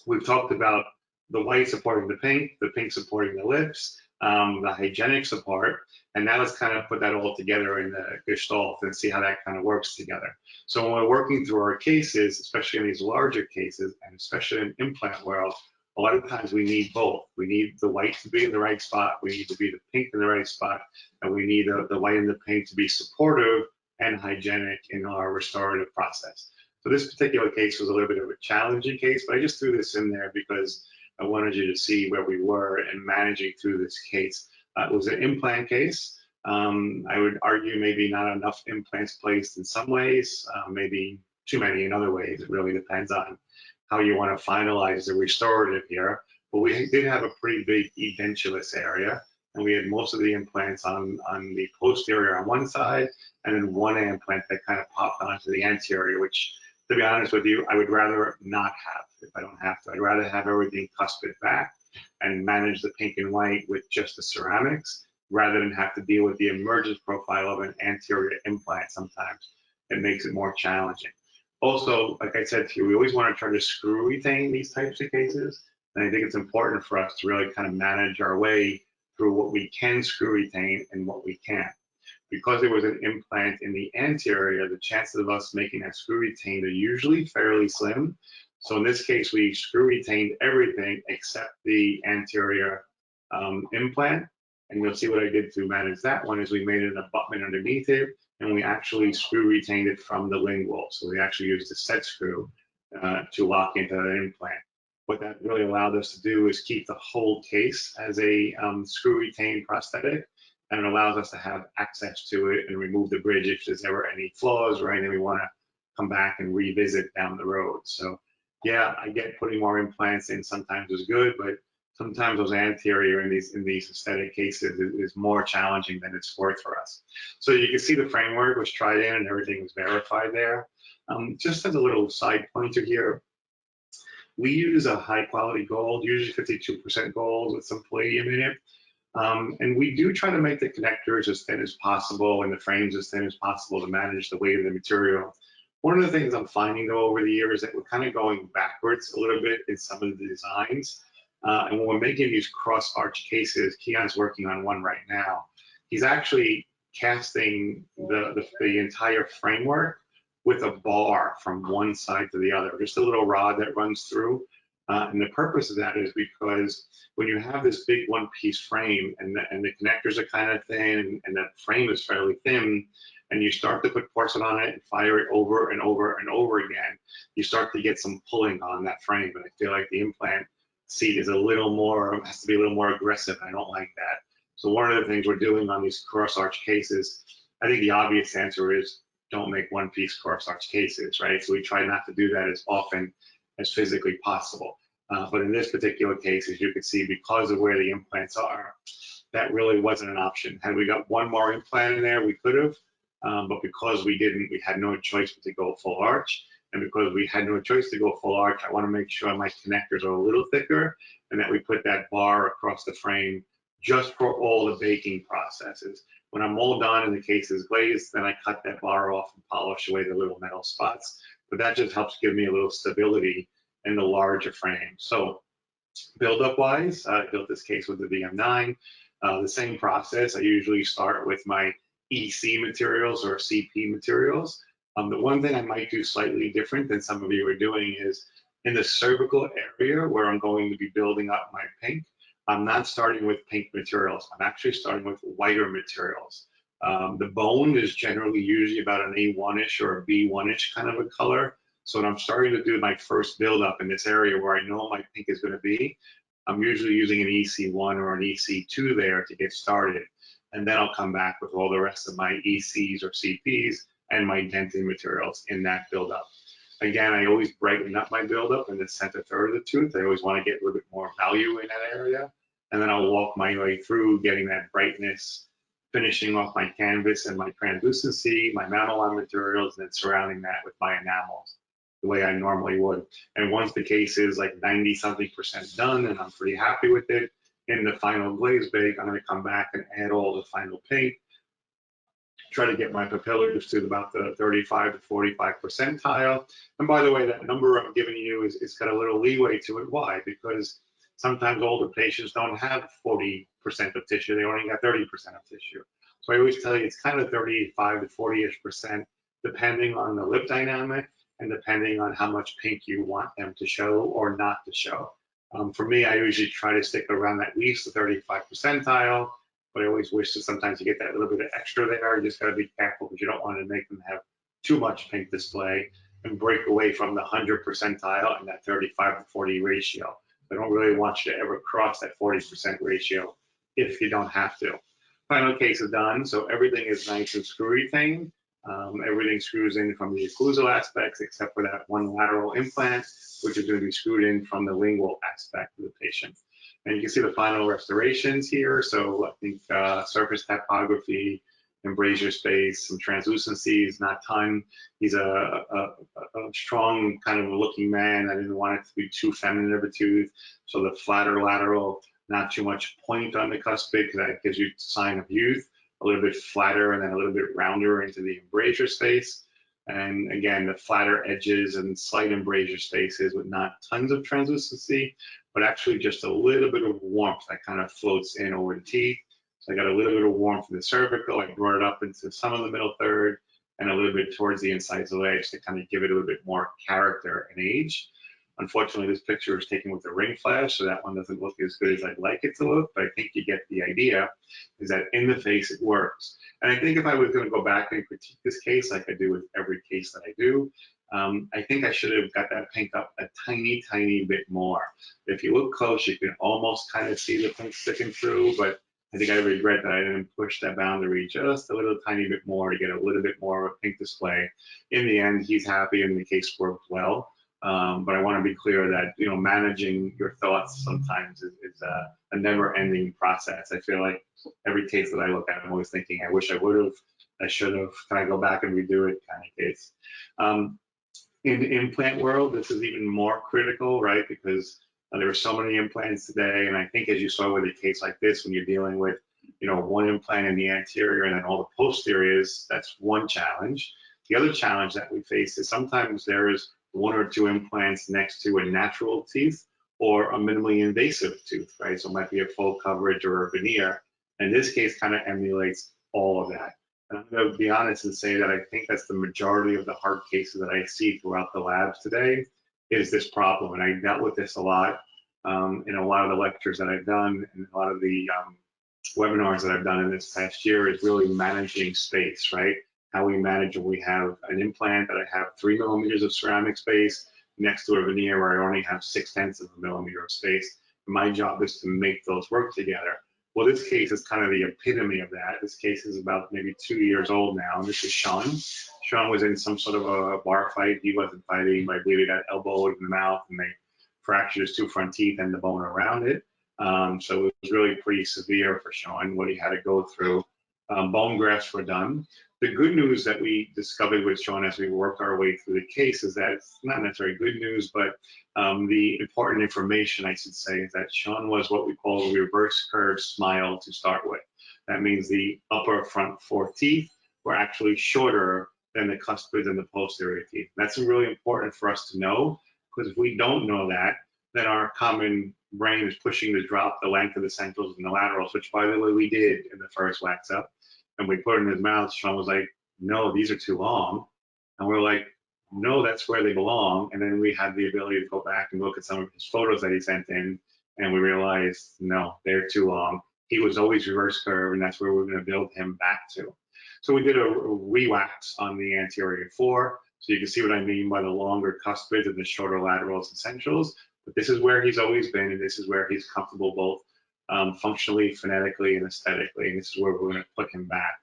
we've talked about the white supporting the pink supporting the lips, the hygienic support, and now let's kind of put that all together in the gestalt and see how that kind of works together. So when we're working through our cases, especially in these larger cases, and especially in implant world, a lot of times we need both. We need the white to be in the right spot, we need to be the pink in the right spot, and we need the white and the pink to be supportive and hygienic in our restorative process. So this particular case was a little bit of a challenging case, but I just threw this in there because I wanted you to see where we were in managing through this case. It was an implant case. I would argue maybe not enough implants placed in some ways, maybe too many in other ways. It really depends on how you want to finalize the restorative here. But we did have a pretty big edentulous area, and we had most of the implants on the posterior on one side, and then one implant that kind of popped onto the anterior, which, to be honest with you, I would rather not have if I don't have to. I'd rather have everything cuspid back and manage the pink and white with just the ceramics rather than have to deal with the emergence profile of an anterior implant sometimes. It makes it more challenging. Also, like I said to you, we always want to try to screw retain these types of cases. And I think it's important for us to really kind of manage our way through what we can screw retain and what we can't. Because there was an implant in the anterior, the chances of us making that screw retained are usually fairly slim. So in this case, we screw retained everything except the anterior implant. And you'll see what I did to manage that one is we made an abutment underneath it, and we actually screw retained it from the lingual. So we actually used a set screw to lock into the implant. What that really allowed us to do is keep the whole case as a screw retained prosthetic, and it allows us to have access to it and remove the bridge if there's ever any flaws or anything we want to come back and revisit down the road. So yeah, I get putting more implants in sometimes is good, but sometimes those anterior in these aesthetic cases is more challenging than it's worth for us. So you can see the framework was tried in and everything was verified there. Just as a little side pointer here, we use a high quality gold, usually 52% gold with some palladium in it. And we do try to make the connectors as thin as possible and the frames as thin as possible to manage the weight of the material. One of the things I'm finding though over the years is that we're kind of going backwards a little bit in some of the designs. And when we're making these cross arch cases, Keon's working on one right now. He's actually casting the entire framework with a bar from one side to the other, just a little rod that runs through. And the purpose of that is because when you have this big one-piece frame and the connectors are kind of thin and the frame is fairly thin, and you start to put porcelain on it and fire it over and over and over again, you start to get some pulling on that frame. And I feel like the implant seat is a little more, has to be a little more aggressive. I don't like that. So one of the things we're doing on these cross arch cases, I think the obvious answer is don't make one-piece cross arch cases, right? So we try not to do that as often as physically possible. But in this particular case, as you can see, because of where the implants are, that really wasn't an option. Had we got one more implant in there, we could have, but because we didn't, we had no choice but to go full arch. And because we had no choice to go full arch, I want to make sure my connectors are a little thicker and that we put that bar across the frame just for all the baking processes. When I'm all done and the case is glazed, then I cut that bar off and polish away the little metal spots. But that just helps give me a little stability in the larger frame. So build-up wise, I built this case with the VM9. The same process. I usually start with my EC materials or CP materials. The one thing I might do slightly different than some of you are doing is in the cervical area where I'm going to be building up my pink, I'm not starting with pink materials. I'm actually starting with whiter materials. The bone is generally usually about an A1-ish or a B1-ish kind of a color. So when I'm starting to do my first build-up in this area where I know my pink is going to be, I'm usually using an EC1 or an EC2 there to get started. And then I'll come back with all the rest of my ECs or CPs and my denting materials in that build-up. Again, I always brighten up my build-up in the center third of the tooth. I always want to get a little bit more value in that area. And then I'll walk my way through getting that brightness, finishing off my canvas and my translucency, my mamelon materials, and then surrounding that with my enamels the way I normally would. And once the case is like 90-something% done and I'm pretty happy with it, in the final glaze bake, I'm going to come back and add all the final paint, try to get my papillars to about the 35 to 45 percentile. And by the way, that number I'm giving you is got a little leeway to it. Why? Because Sometimes older patients don't have 40% of tissue, they only got 30% of tissue. So I always tell you it's kind of 35 to 40-ish%, depending on the lip dynamic and depending on how much pink you want them to show or not to show. For me, I usually try to stick around at least the 35 percentile, but I always wish that sometimes you get that little bit of extra there. You just got to be careful because you don't want to make them have too much pink display and break away from the 100 percentile and that 35 to 40 ratio. I don't really want you to ever cross that 40% ratio if you don't have to. Final case is done, so everything is nice and screwy thing. Everything screws in from the occlusal aspects except for that one lateral implant, which is going to be screwed in from the lingual aspect of the patient. And you can see the final restorations here. So I think surface typography, embrasure space, some translucencies, not ton. He's a strong kind of looking man. I didn't want it to be too feminine of a tooth. So the flatter lateral, not too much point on the cuspid because that gives you a sign of youth. A little bit flatter and then a little bit rounder into the embrasure space. And again, the flatter edges and slight embrasure spaces with not tons of translucency, but actually just a little bit of warmth that kind of floats in over the teeth. So I got a little bit of warmth in the cervical. I brought it up into some of the middle third and a little bit towards the insides of the edge to kind of give it a little bit more character and age. Unfortunately, this picture is taken with a ring flash, so that one doesn't look as good as I'd like it to look, but I think you get the idea, is that in the face it works. And I think if I was going to go back and critique this case, like I do with every case that I do, I think I should have got that pink up a tiny, tiny bit more. If you look close, you can almost kind of see the pink sticking through, but I think I regret that I didn't push that boundary just a little tiny bit more to get a little bit more of a pink display. In the end, he's happy and the case worked well. But I want to be clear that, you know, managing your thoughts sometimes is a never-ending process. I feel like every case that I look at, I'm always thinking, I wish I would have, I should have, can I go back and redo it kind of case. In the implant world, this is even more critical, right? Because there are so many implants today, and I think as you saw with a case like this, when you're dealing with, you know, one implant in the anterior and then all the posteriors, that's one challenge. The other challenge that we face is sometimes there is one or two implants next to a natural tooth or a minimally invasive tooth, right? So it might be a full coverage or a veneer. And this case kind of emulates all of that. And I'm going to be honest and say that I think that's the majority of the hard cases that I see throughout the labs today is this problem. And I dealt with this a lot in a lot of the lectures that I've done and a lot of the webinars that I've done in this past year is really managing space, right? How we manage when we have an implant that I have 3 millimeters of ceramic space next to a veneer where I only have 0.6 of a millimeter of space. My job is to make those work together. Well, this case is kind of the epitome of that. This case is about maybe 2 years old now. This is Sean. Sean was in some sort of a bar fight. He wasn't fighting, but I believe he got elbowed in the mouth and they fractured his 2 front teeth and the bone around it. So it was really pretty severe for Sean, what he had to go through. Bone grafts were done. The good news that we discovered with Sean as we worked our way through the case is that it's not necessarily good news, but the important information, I should say, is that Sean was what we call a reverse curve smile to start with. That means the upper front 4 teeth were actually shorter than the cuspids and the posterior teeth. That's really important for us to know, because if we don't know that, then our common brain is pushing to drop the length of the centrals and the laterals, which by the way we did in the first wax up. And we put it in his mouth. Sean was like, no, these are too long. And we're like, no, that's where they belong. And then we had the ability to go back and look at some of his photos that he sent in, and we realized, no, they're too long. He was always reverse curve, and that's where we're going to build him back to. So we did a re-wax on the anterior 4. So you can see what I mean by the longer cuspids and the shorter laterals and centrals. But this is where he's always been, and this is where he's comfortable both functionally, phonetically, and aesthetically, and this is where we're going to put him back.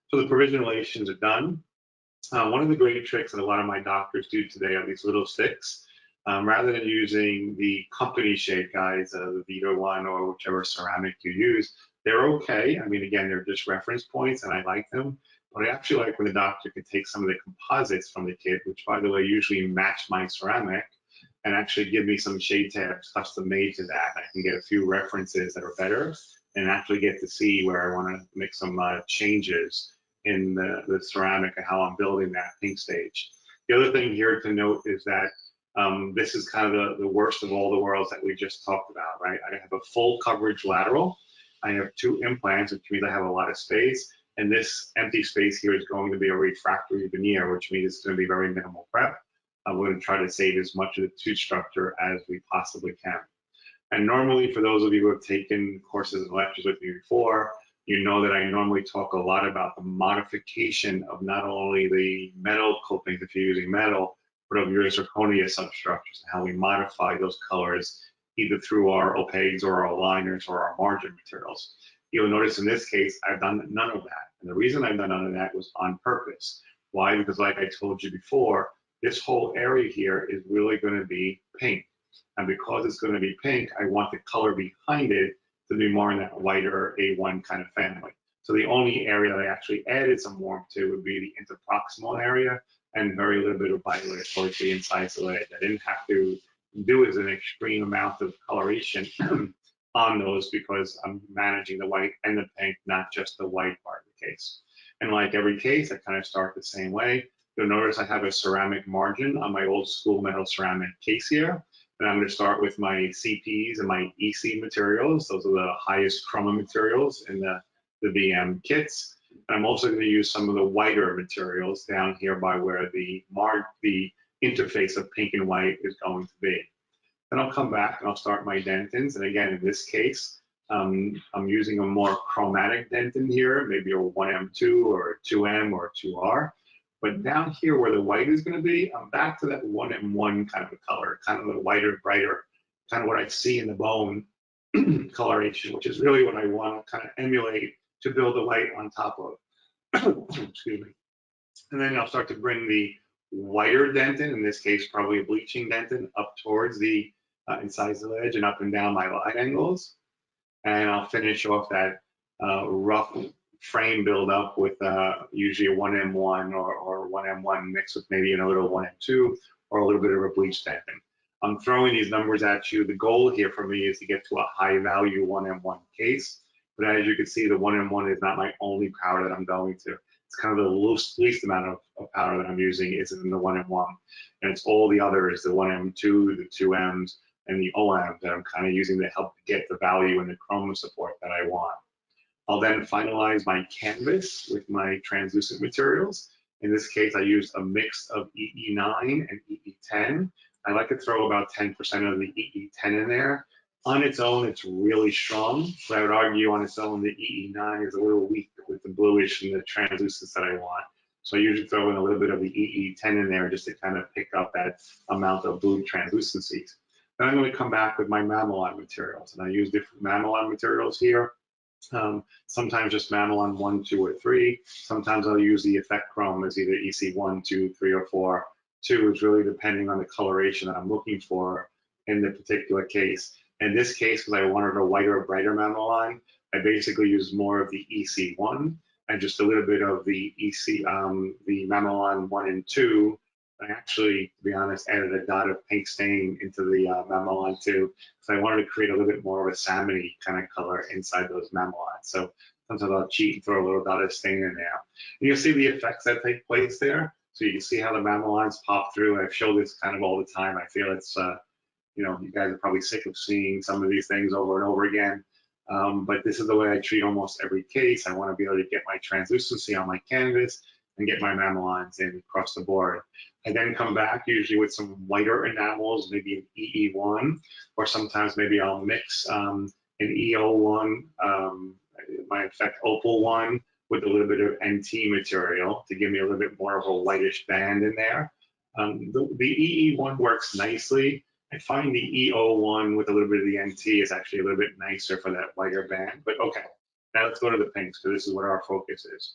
So the provisionalizations are done. One of the great tricks that a lot of my doctors do today are these little sticks. Rather than using the company shade guides, the VITA one or whichever ceramic you use, they're okay. I mean, again, they're just reference points, and I like them. But I actually like when the doctor can take some of the composites from the kit, which, by the way, usually match my ceramic, and actually give me some shade tabs custom made to that. I can get a few references that are better and actually get to see where I want to make some changes in the ceramic and how I'm building that pink stage. The other thing here to note is that This is kind of the worst of all the worlds that we just talked about, right? I have a full coverage lateral. I have 2 implants, which means I have a lot of space. And this empty space here is going to be a refractory veneer, which means it's going to be very minimal prep. I'm going to try to save as much of the tooth structure as we possibly can. And normally, for those of you who have taken courses and lectures with me before, you know that I normally talk a lot about the modification of not only the metal coatings if you're using metal, but of your zirconia substructures and how we modify those colors either through our opaques or our aligners or our margin materials. You'll notice in this case, I've done none of that. And the reason I've done none of that was on purpose. Why? Because like I told you before, this whole area here is really going to be pink. And because it's going to be pink, I want the color behind it to be more in that lighter A1 kind of family. So the only area that I actually added some warmth to would be the interproximal area and very little bit of violet towards the insides of the lid. I didn't have to do as an extreme amount of coloration on those because I'm managing the white and the pink, not just the white part of the case. And like every case, I kind of start the same way. You'll notice I have a ceramic margin on my old school metal ceramic case here. And I'm going to start with my CPs and my EC materials. Those are the highest chroma materials in the VM kits. And I'm also going to use some of the whiter materials down here by where the interface of pink and white is going to be. Then I'll come back and I'll start my dentins. And again, in this case, I'm using a more chromatic dentin here, maybe a 1M2 or a 2M or a 2R. But down here where the white is going to be, I'm back to that 1M1 kind of a color, kind of the whiter, brighter, kind of what I see in the bone coloration, which is really what I want to kind of emulate to build the white on top of. Excuse me. And then I'll start to bring the whiter dentin, in this case probably a bleaching dentin, up towards the incised edge and up and down my line angles. And I'll finish off that rough frame build up with usually a 1M1 or 1M1 mixed with maybe a little 1M2 or a little bit of a bleach dentin. I'm throwing these numbers at you. The goal here for me is to get to a high value 1M1 case. But as you can see, the 1M1 is not my only powder that I'm going to. It's kind of the least amount of powder that I'm using is in the 1M1. And it's all the others, the 1M2, the 2Ms, and the OMs that I'm kind of using to help get the value and the chroma support that I want. I'll then finalize my canvas with my translucent materials. In this case, I used a mix of EE9 and EE10. I like to throw about 10% of the EE10 in there. On its own, it's really strong, but I would argue on its own, the EE9 is a little weak with the bluish and the translucence that I want. So I usually throw in a little bit of the EE10 in there just to kind of pick up that amount of blue translucencies. Then I'm going to come back with my mamelon materials, and I use different mamelon materials here. Sometimes just mamelon 1, 2, or 3. Sometimes I'll use the effect chrome as either EC1, 2, 3, or 4. 2 is really depending on the coloration that I'm looking for in the particular case. In this case, because I wanted a whiter, brighter mamelon, I basically used more of the EC1 and just a little bit of the the mamelon 1 and 2. I actually, to be honest, added a dot of pink stain into the mamelon 2, so I wanted to create a little bit more of a salmon-y kind of color inside those mamelons. So sometimes I'll cheat and throw a little dot of stain in there. And you'll see the effects that take place there. So you can see how the mamelons pop through. I've showed this kind of all the time. I feel it's, you know, you guys are probably sick of seeing some of these things over and over again. But this is the way I treat almost every case. I want to be able to get my translucency on my canvas and get my mamelons in across the board. I then come back usually with some whiter enamels, maybe an EE1, or sometimes maybe I'll mix an EO1, my effect opal 1, with a little bit of NT material to give me a little bit more of a whitish band in there. The EE1 works nicely. I find the EO1 with a little bit of the NT is actually a little bit nicer for that whiter band, but okay. Now let's go to the pinks, because this is what our focus is.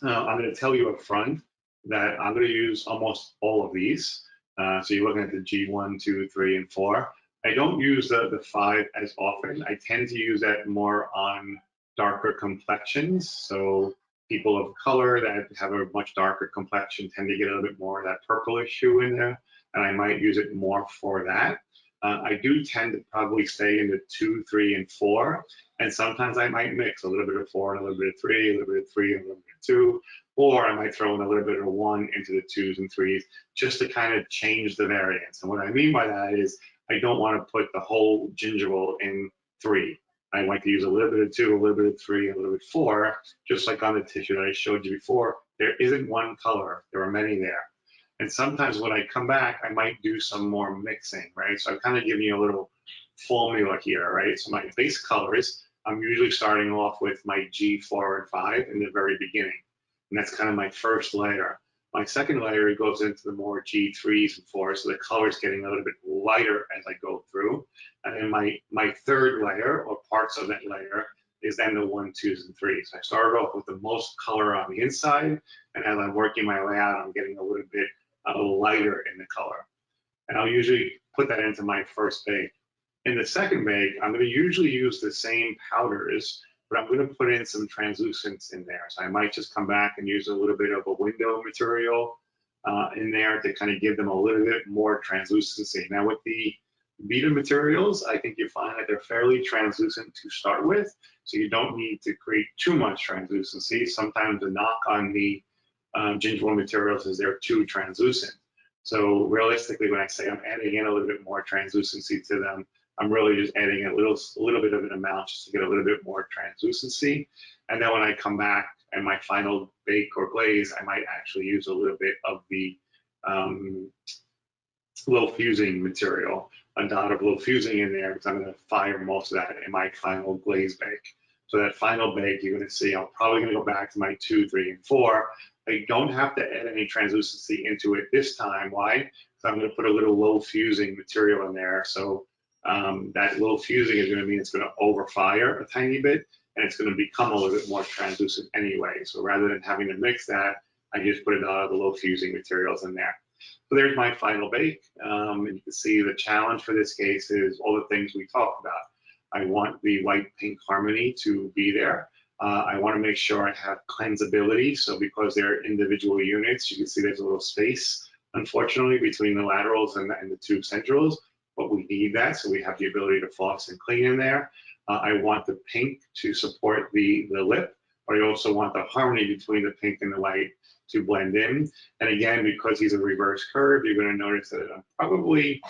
I'm going to tell you up front that I'm going to use almost all of these. So you're looking at the G1, 2, 3, and 4. I don't use the 5 as often. I tend to use that more on darker complexions. So people of color that have a much darker complexion tend to get a little bit more of that purplish hue in there, and I might use it more for that. I do tend to probably stay in the 2, 3, and 4. And sometimes I might mix a little bit of 4 and a little bit of 3, a little bit of 3 and a little bit of 2, or I might throw in a little bit of 1 into the 2s and 3s just to kind of change the variance. And what I mean by that is I don't want to put the whole gingival in 3. I like to use a little bit of 2, a little bit of 3, a little bit of 4, just like on the tissue that I showed you before. There isn't one color, there are many there. And sometimes when I come back, I might do some more mixing, right? So I'm kind of giving you a little formula here, right? So my base colors, I'm usually starting off with my G4 and 5 in the very beginning. And that's kind of my first layer. My second layer goes into the more G3s and 4s, so the color's getting a little bit lighter as I go through. And then my third layer, or parts of that layer, is then the 1, 2s, and 3s. I started off with the most color on the inside, and as I'm working my way out, I'm getting a little bit lighter in the color. And I'll usually put that into my first bake. In the second bake, I'm going to usually use the same powders, but I'm going to put in some translucents in there. So I might just come back and use a little bit of a window material in there to kind of give them a little bit more translucency. Now with the VITA materials, I think you find that they're fairly translucent to start with, so you don't need to create too much translucency. Sometimes the knock on the gingival materials is they're too translucent. So realistically, when I say I'm adding in a little bit more translucency to them, I'm really just adding a little bit of an amount just to get a little bit more translucency. And then when I come back and my final bake or glaze, I might actually use a little bit of the low fusing material, a dot of low fusing in there, because I'm going to fire most of that in my final glaze bake. So that final bake, you're going to see, I'm probably going to go back to my 2, 3, and 4. I don't have to add any translucency into it this time. Why? Because I'm going to put a little low fusing material in there. So that low fusing is going to mean it's going to overfire a tiny bit, and it's going to become a little bit more translucent anyway. So rather than having to mix that, I just put a lot of the low fusing materials in there. So there's my final bake. And you can see the challenge for this case is all the things we talked about. I want the white-pink harmony to be there. I want to make sure I have cleansability. So because they're individual units, you can see there's a little space, unfortunately, between the laterals and the 2 centrals. But we need that, so we have the ability to floss and clean in there. I want the pink to support the lip, but I also want the harmony between the pink and the white to blend in. And again, because he's a reverse curve, you're going to notice that I'm probably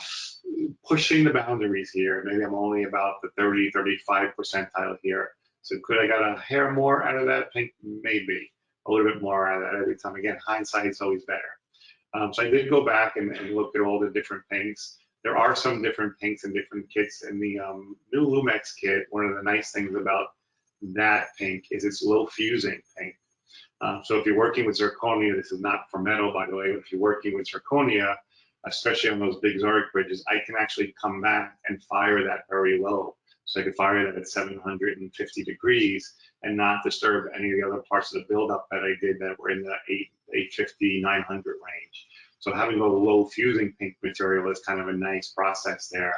pushing the boundaries here. Maybe I'm only about the 30, 35 percentile here. So could I got a hair more out of that pink? Maybe a little bit more out of that every time. Again, hindsight is always better. So I did go back and look at all the different pinks. There are some different pinks and different kits in the new Lumex kit. One of the nice things about that pink is it's low fusing pink. So if you're working with zirconia, this is not for metal, by the way, but if you're working with zirconia, especially on those big Zurich bridges, I can actually come back and fire that very low. So I could fire that at 750 degrees and not disturb any of the other parts of the buildup that I did that were in the 850, 900 range. So having a low fusing pink material is kind of a nice process there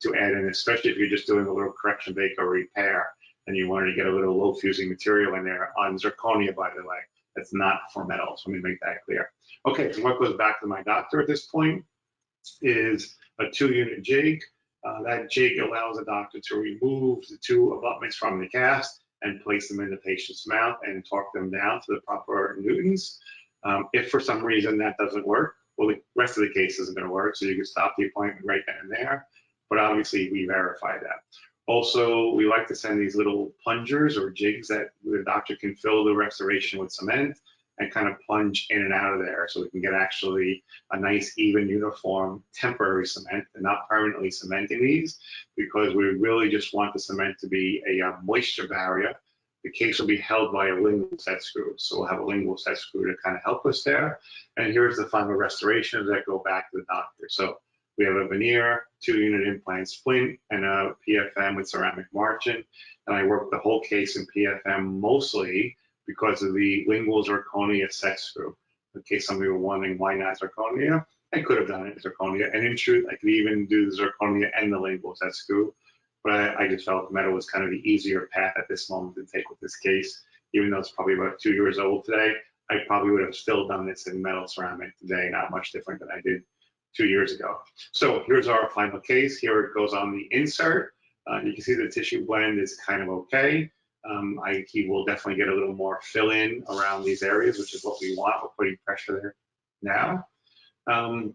to add in, especially if you're just doing a little correction bake or repair and you wanted to get a little low fusing material in there on zirconia, by the way. That's not for metal, so let me make that clear. Okay, so what goes back to my doctor at this point is a 2-unit jig. That jig allows the doctor to remove the 2 abutments from the cast and place them in the patient's mouth and torque them down to the proper newtons. If for some reason that doesn't work, well, the rest of the case isn't going to work, so you can stop the appointment right then and there. But obviously, we verify that. Also, we like to send these little plungers or jigs that the doctor can fill the restoration with cement and kind of plunge in and out of there, so we can get actually a nice, even, uniform temporary cement and not permanently cementing these, because we really just want the cement to be a moisture barrier. The case will be held by a lingual set screw, so we'll have a lingual set screw to kind of help us there. And here's the final restorations that go back to the doctor. So we have a veneer, 2-unit implant splint, and a PFM with ceramic margin. And I work the whole case in PFM mostly because of the lingual zirconia set screw. In case somebody were wondering why not zirconia, I could have done it zirconia. And in truth, I could even do the zirconia and the lingual set screw. But I just felt metal was kind of the easier path at this moment to take with this case. Even though it's probably about 2 years old today, I probably would have still done this in metal ceramic today, not much different than I did 2 years ago. So here's our final case. Here it goes on the insert. You can see the tissue blend is kind of okay. He will definitely get a little more fill in around these areas, which is what we want. We're putting pressure there now. And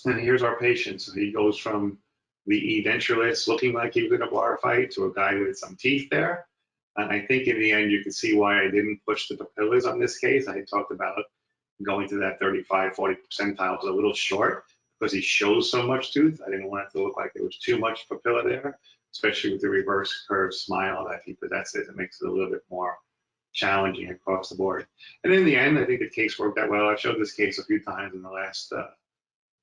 here's our patient. So he goes from the dentureless, looking like he was in a bar fight, to a guy with some teeth there. And I think in the end, you can see why I didn't push the papillas on this case. I had talked about going to that 35, 40 percentile was a little short because he shows so much tooth. I didn't want it to look like there was too much papilla there, especially with the reverse curve smile that he possesses. It makes it a little bit more challenging across the board. And in the end, I think the case worked out well. I've showed this case a few times in the last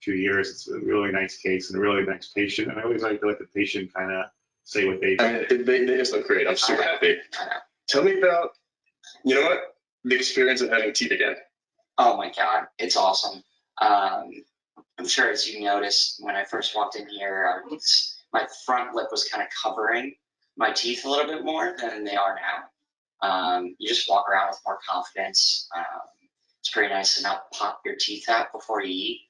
few years. It's a really nice case and a really nice patient. And I always like to let the patient kind of say what they think. They just look great. I'm super happy. Tell me about, you know what, the experience of having teeth again. Oh my God, it's awesome. I'm sure as you noticed when I first walked in here, my front lip was kind of covering my teeth a little bit more than they are now. You just walk around with more confidence. It's pretty nice to not pop your teeth out before you eat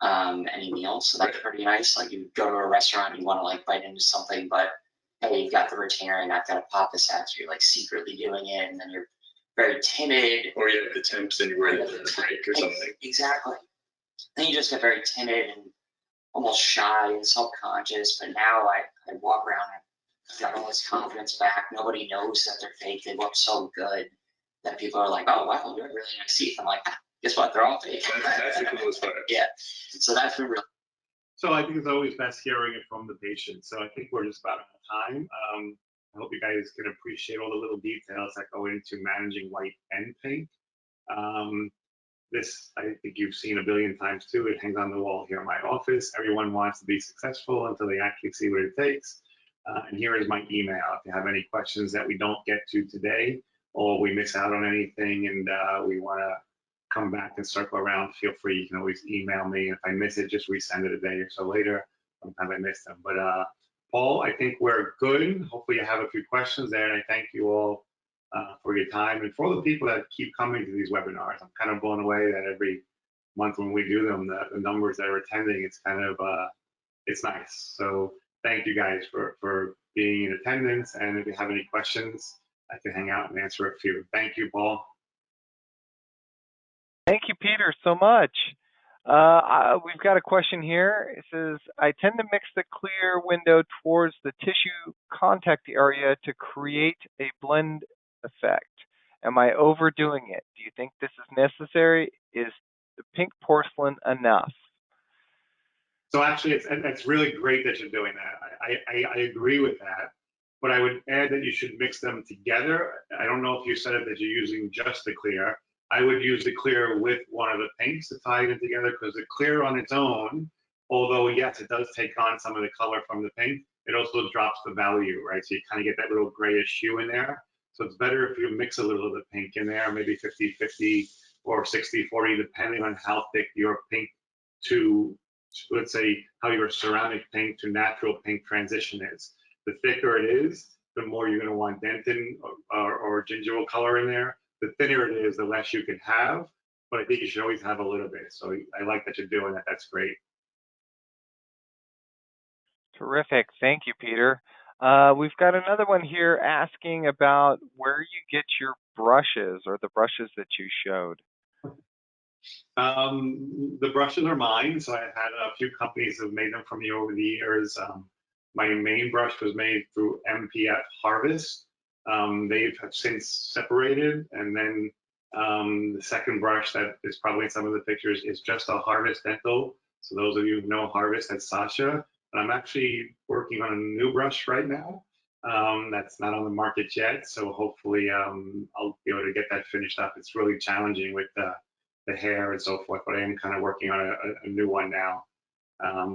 any meal, so that's pretty nice. Like you go to a restaurant and you want to like bite into something, but hey, you've got the retainer and I've got to pop this out, so you're like secretly doing it, and then you're very timid. Or you have the temps and you're ready to break or something. Exactly. Then you just get very timid and almost shy and self-conscious. But now I walk around and I've got all this confidence back. Nobody knows that they're fake. They look so good that people are like, oh, wow, you're really nice teeth. I'm like, guess what? They're all fake. That's the coolest part. Yeah. So that's been really. So I think it's always best hearing it from the patient. So I think we're just about out of time. I hope you guys can appreciate all the little details that go into managing white and pink. This, I think you've seen a billion times too. It hangs on the wall here in my office. Everyone wants to be successful until they actually see what it takes. And here is my email. If you have any questions that we don't get to today, or we miss out on anything and we want to come back and circle around, feel free. You can always email me. If I miss it, just resend it a day or so later. Sometimes I miss them. But Paul, I think we're good. Hopefully you have a few questions there, and I thank you all for your time and for all the people that keep coming to these webinars. I'm kind of blown away that every month when we do them, the numbers that are attending, it's kind of, it's nice. So thank you guys for being in attendance. And if you have any questions, I can hang out and answer a few. Thank you, Paul. Thank you, Peter, so much. We've got a question here. It says, I tend to mix the clear window towards the tissue contact area to create a blend effect. Am I overdoing it? Do you think this is necessary? Is the pink porcelain enough? So actually, it's really great that you're doing that. I agree with that, but I would add that you should mix them together. I don't know if you said it that you're using just the clear. I would use the clear with one of the pinks to tie it in together, because the clear on its own, although yes, it does take on some of the color from the pink, it also drops the value, right? So you kind of get that little grayish hue in there. So it's better if you mix a little of the pink in there, maybe 50-50 or 60-40, depending on how thick your pink to, let's say, how your ceramic pink to natural pink transition is. The thicker it is, the more you're going to want dentin or gingival color in there. The thinner it is, the less you can have, but I think you should always have a little bit. So I like that you're doing that. That's great. Terrific. Thank you, Peter. We've got another one here asking about where you get your brushes, or the brushes that you showed. The brushes are mine. So I've had a few companies have made them for me over the years. My main brush was made through MPF Harvest. They've since separated, and then the second brush that is probably in some of the pictures is just a Harvest Dental. So those of you who know Harvest, that's Sasha. And I'm actually working on a new brush right now that's not on the market yet. So hopefully I'll be able to get that finished up. It's really challenging with the hair and so forth, but I am kind of working on a new one now.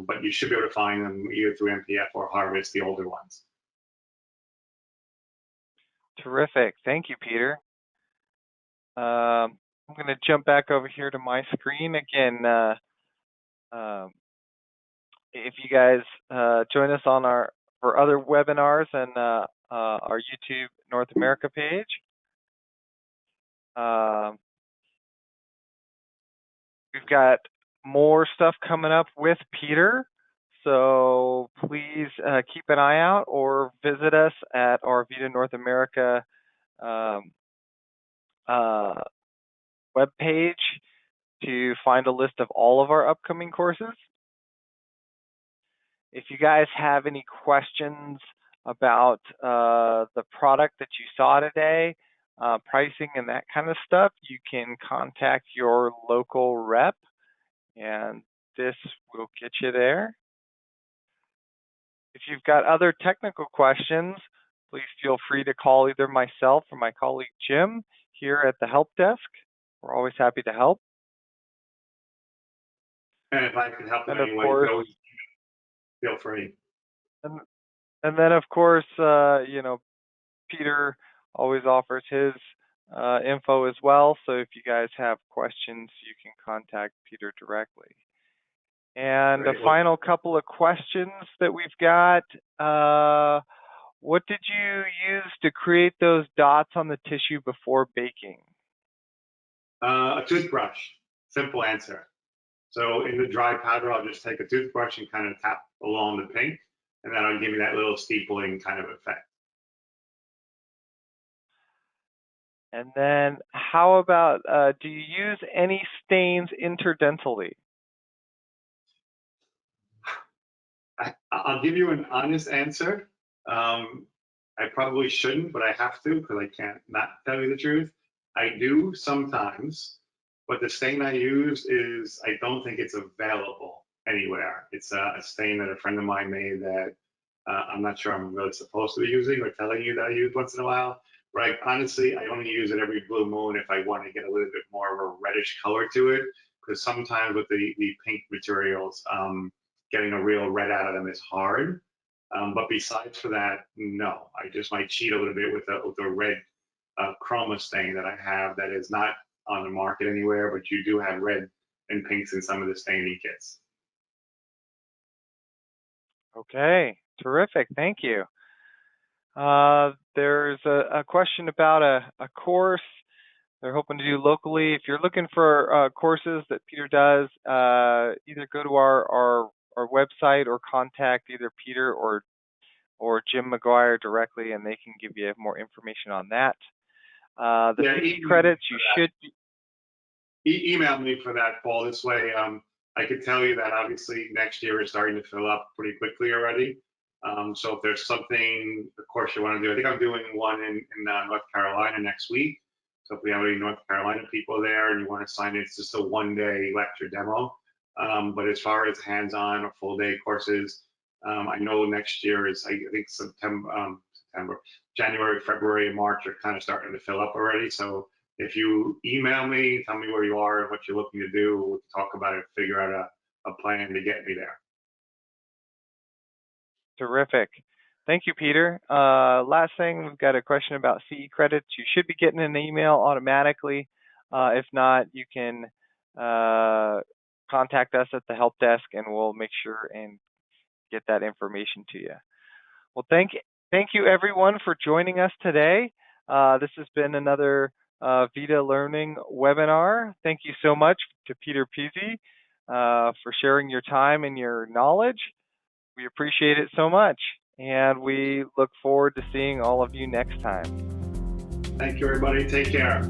But you should be able to find them either through MPF or Harvest, the older ones. Terrific. Thank you, Peter. I'm going to jump back over here to my screen again. If you guys join us on for other webinars and our YouTube North America page. We've got more stuff coming up with Peter So please keep an eye out or visit us at our VITA North America webpage to find a list of all of our upcoming courses. If you guys have any questions about the product that you saw today, pricing and that kind of stuff, you can contact your local rep, and this will get you there. If you've got other technical questions, please feel free to call either myself or my colleague Jim here at the help desk. We're always happy to help. And if I can help in And any of way, course, always feel free. And then of course, you know, Peter always offers his info as well. So if you guys have questions, you can contact Peter directly. And Great. a final couple of questions that we've got. What did you use to create those dots on the tissue before baking? A toothbrush, simple answer. So in the dry powder, I'll just take a toothbrush and kind of tap along the pink, and that'll give me that little steepling kind of effect. And then how about, do you use any stains interdentally? I'll give you an honest answer. I probably shouldn't, but I have to because I can't not tell you the truth. I do sometimes, but the stain I use is, I don't think it's available anywhere. It's a stain that a friend of mine made that I'm not sure I'm really supposed to be using or telling you that I use once in a while. Right? Honestly, I only use it every blue moon if I want to get a little bit more of a reddish color to it, because sometimes with the pink materials, getting a real red out of them is hard. But besides for that, no, I just might cheat a little bit with the red chroma stain that I have that is not on the market anywhere, but you do have red and pinks in some of the staining kits. Okay, terrific, thank you. There's a question about a course they're hoping to do locally. If you're looking for courses that Peter does, either go to our website or contact either Peter or Jim McGuire directly, and they can give you more information on that. The CE credits you should email me for that, Paul. This way, I could tell you that obviously next year is starting to fill up pretty quickly already. So if there's something, of course, you want to do, I think I'm doing one in North Carolina next week. So if we have any North Carolina people there and you want to sign it, it's just a one-day lecture demo. But as far as hands-on or full-day courses, I know next year is, I think January, February, and March are kind of starting to fill up already. So if you email me, tell me where you are and what you're looking to do, we'll talk about it, figure out a plan to get me there. Terrific. Thank you, Peter. Last thing, we've got a question about CE credits. You should be getting an email automatically. If not, you can contact us at the help desk and we'll make sure and get that information to you. Well, thank you everyone for joining us today. This has been another VITA Learning webinar. Thank you so much to Peter Pizzi for sharing your time and your knowledge. We appreciate it so much, and we look forward to seeing all of you next time. Thank you, everybody. Take care.